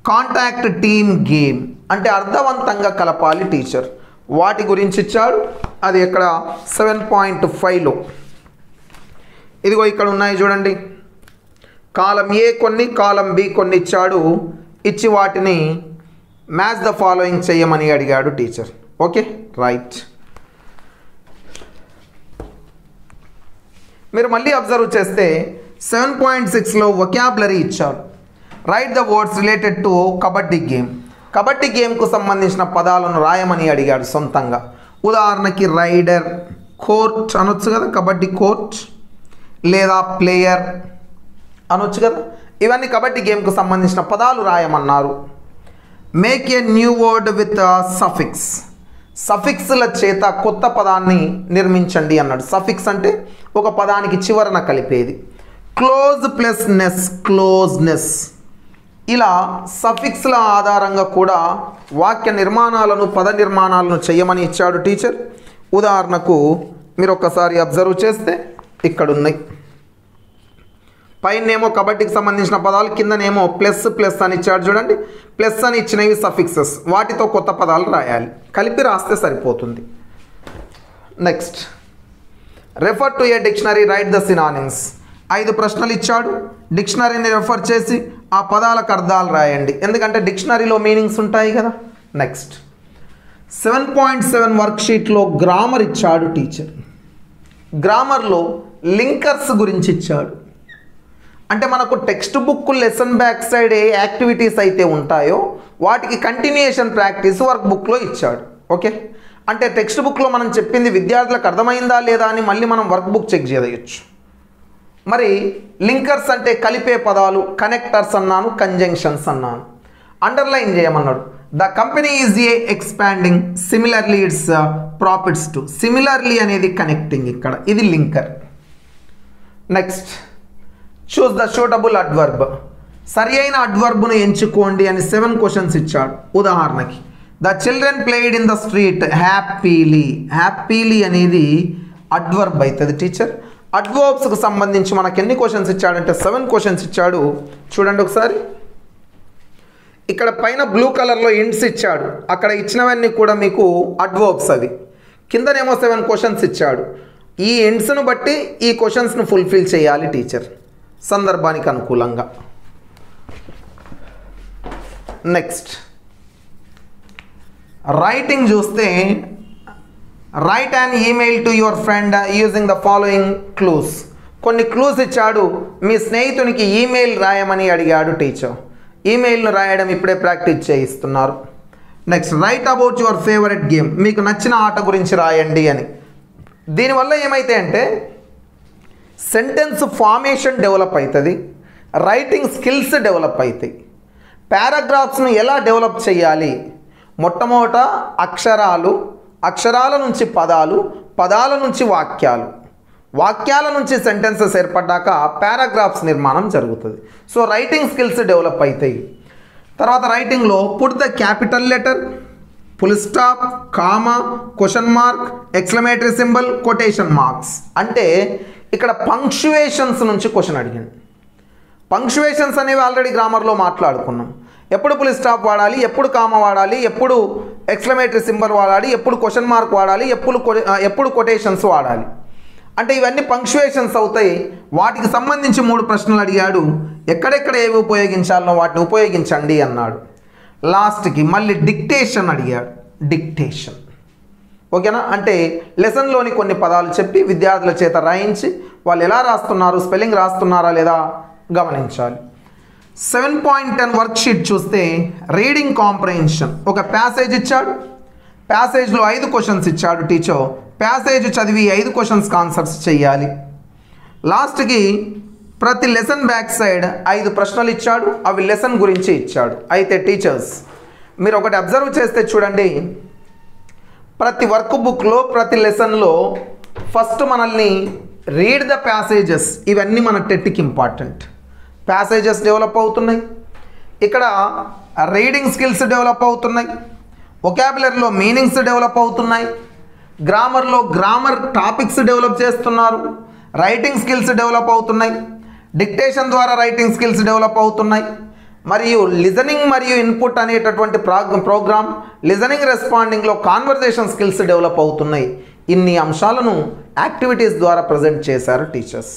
contact team game అంటే అర్థవంతంగా కలపాలి టీచర్. వాటి గురించి ఇచ్చాడు. అది ఇక్కడ 7.5లో ఇదిగో ఇక్కడ ఉన్నాయి చూడండి. కాలం ఏ కొన్ని, కాలం బి కొన్ని ఇచ్చాడు. ఇచ్చి వాటిని మ్యాచ్ ద ఫాలోయింగ్ చేయమని అడిగాడు టీచర్. Okay right. మీరు మళ్ళీ అబ్జర్వ్ చేస్తే 7.6లో వొకాబులరీ ఇచ్చాడు. Write the words related to kabaddi game. Kabaddi గేమ్కు సంబంధించిన పదాలను రాయమని అడిగాడు సొంతంగా. ఉదాహరణకి రైడర్, కోర్ట్ అనొచ్చు కదా, కబడ్డీ కోర్ట్, లేదా ప్లేయర్ అనొచ్చు కదా. ఇవన్నీ కబడ్డీ గేమ్కు సంబంధించిన పదాలు రాయమన్నారు. Make a new word with suffix. సఫిక్స్ల చేత కొత్త పదాన్ని నిర్మించండి అన్నాడు. సఫిక్స్ అంటే ఒక పదానికి చివరన కలిపేది. Close plus ness, closeness. ఇలా సఫిక్స్ల ఆధారంగా కూడా వాక్య నిర్మాణాలను, పద నిర్మాణాలను చేయమని ఇచ్చాడు టీచర్. ఉదాహరణకు మీరు ఒక్కసారి అబ్జర్వ్ చేస్తే ఇక్కడ ఉన్నాయి. పైనేమో కబడ్డీకి సంబంధించిన పదాలు, కిందనేమో ప్లస్ ప్లస్ అని ఇచ్చాడు చూడండి. ప్లస్ అని ఇచ్చినవి సఫిక్సెస్, వాటితో కొత్త పదాలు రాయాలి. కలిపి రాస్తే సరిపోతుంది. Next refer to A dictionary, right the synonyms. 5 ప్రశ్నలు ఇచ్చాడు. డిక్షనరీని రెఫర్ చేసి ఆ పదాలకు అర్థాలు రాయండి, ఎందుకంటే డిక్షనరీలో మీనింగ్స్ ఉంటాయి కదా. నెక్స్ట్ 7.7 వర్క్షీట్లో గ్రామర్ ఇచ్చాడు టీచర్. గ్రామర్లో లింకర్స్ గురించి ఇచ్చాడు. అంటే మనకు text book lesson back side ఏ యాక్టివిటీస్ అయితే ఉంటాయో వాటికి కంటిన్యూయేషన్ ప్రాక్టీస్ వర్క్ బుక్లో ఇచ్చాడు. ఓకే. అంటే టెక్స్ట్ బుక్లో మనం చెప్పింది విద్యార్థులకు అర్థమైందా లేదా అని మళ్ళీ మనం వర్క్ బుక్ చెక్ చేయవచ్చు. మరి లింకర్స్ అంటే కలిపే పదాలు, కనెక్టర్స్ అన్నాను, కంజంక్షన్స్ అన్నాను. అండర్లైన్ చేయమన్నాడు. The company is a expanding, similarly its profits too. Similarly అనేది కనెక్టింగ్, ఇక్కడ ఇది linker. Next choose the suitable adverb. సరి అయిన అడ్వర్బ్ను ఎంచుకోండి అని 7 క్వశ్చన్స్ ఇచ్చాడు. ఉదాహరణకి the children played in the street happily. Happily అనేది అడ్వర్బ్ అవుతుంది టీచర్. అడ్వర్బ్స్కి సంబంధించి మనకు ఎన్ని క్వశ్చన్స్ ఇచ్చాడంటే 7 క్వశ్చన్స్ ఇచ్చాడు. చూడండి ఒకసారి. ఇక్కడ పైన బ్లూ కలర్లో ఇంట్స్ ఇచ్చాడు. అక్కడ ఇచ్చినవన్నీ కూడా మీకు అడ్వర్బ్స్ అవి. కిందనేమో 7 క్వశ్చన్స్ ఇచ్చాడు. ఈ ఇంట్స్ను బట్టి ఈ క్వశ్చన్స్ను ఫుల్ఫిల్ చేయాలి టీచర్ సందర్భానికి అనుకూలంగా. నెక్స్ట్ రైటింగ్ చూస్తే right and email to your friend using the following clues. కొన్ని క్లూస్ ఇచ్చాడు. మీ స్నేహితునికి ఈమెయిల్ రాయమని అడిగాడు టీచర్. ఈమెయిల్ను రాయడం ఇప్పుడే ప్రాక్టీస్ చేయిస్తున్నారు. Next write about your favourite game. మీకు నచ్చిన ఆట గురించి రాయండి అని. దీనివల్ల ఏమైతే అంటే సెంటెన్స్ ఫార్మేషన్ డెవలప్ అవుతుంది, రైటింగ్ స్కిల్స్ డెవలప్ అవుతాయి. పారాగ్రాఫ్స్ను ఎలా డెవలప్ చేయాలి? మొట్టమొదట అక్షరాలు, అక్షరాల నుంచి పదాలు, పదాల నుంచి వాక్యాలు, వాక్యాల నుంచి సెంటెన్సెస్ ఏర్పడ్డాక పారాగ్రాఫ్స్ నిర్మాణం జరుగుతుంది. సో రైటింగ్ స్కిల్స్ డెవలప్ అవుతాయి. తర్వాత రైటింగ్లో put the capital letter, full stop, comma, question mark, exclamatory symbol, quotation marks. అంటే ఇక్కడ పంక్చువేషన్స్ నుంచి క్వశ్చన్ అడిగింది. పంక్చువేషన్స్ అనేవి ఆల్రెడీ గ్రామర్లో మాట్లాడుకున్నాం. ఎప్పుడు ఫుల్ స్టాప్ వాడాలి, ఎప్పుడు కామా వాడాలి, ఎప్పుడు ఎక్స్క్లమేటరీ సింబల్ వాడాలి, ఎప్పుడు క్వశ్చన్ మార్క్ వాడాలి, ఎప్పుడు కొటేషన్స్ వాడాలి. అంటే ఇవన్నీ పంక్చువేషన్స్ అవుతాయి. వాటికి సంబంధించి 3 ప్రశ్నలు అడిగాడు. ఎక్కడెక్కడ ఏవి ఉపయోగించాలనో వాటిని ఉపయోగించండి అన్నాడు. లాస్ట్కి మళ్ళీ డిక్టేషన్ అడిగాడు. డిక్టేషన్ ఓకేనా? అంటే లెసన్లోని కొన్ని పదాలు చెప్పి విద్యార్థుల చేత రాయించి వాళ్ళు ఎలా రాస్తున్నారు, స్పెల్లింగ్ రాస్తున్నారా లేదా గమనించాలి. 7.10 వర్క్షీట్ చూస్తే రీడింగ్ కాంప్రహెన్షన్. ఒక ప్యాసేజ్ ఇచ్చాడు, ప్యాసేజ్లో 5 క్వశ్చన్స్ ఇచ్చాడు టీచర్. ప్యాసేజ్ చదివి 5 క్వశ్చన్స్కి ఆన్సర్స్ చేయాలి. లాస్ట్కి ప్రతి లెసన్ బ్యాక్ సైడ్ 5 ప్రశ్నలు ఇచ్చాడు, అవి లెసన్ గురించి ఇచ్చాడు. అయితే టీచర్స్ మీరు ఒకటి అబ్జర్వ్ చేస్తే చూడండి, ప్రతి వర్క్ బుక్లో ప్రతి లెసన్లో ఫస్ట్ మనల్ని రీడ్ ద ప్యాసేజెస్, ఇవన్నీ మన టెట్కి ఇంపార్టెంట్. ప్యాసేజెస్ డెవలప్ అవుతున్నాయి, ఇక్కడ రీడింగ్ స్కిల్స్ డెవలప్ అవుతున్నాయి, వొకాబులరీలో మీనింగ్స్ డెవలప్ అవుతున్నాయి, గ్రామర్లో గ్రామర్ టాపిక్స్ డెవలప్ చేస్తున్నారు, రైటింగ్ స్కిల్స్ డెవలప్ అవుతున్నాయి, డిక్టేషన్ ద్వారా రైటింగ్ స్కిల్స్ డెవలప్ అవుతున్నాయి, మరియు లిజనింగ్ మరియు ఇన్పుట్ అనేటటువంటి ప్రోగ్రామ్, లిజనింగ్ రెస్పాండింగ్లో కాన్వర్జేషన్ స్కిల్స్ డెవలప్ అవుతున్నాయి. ఇన్ని అంశాలను యాక్టివిటీస్ ద్వారా ప్రజెంట్ చేశారు టీచర్స్.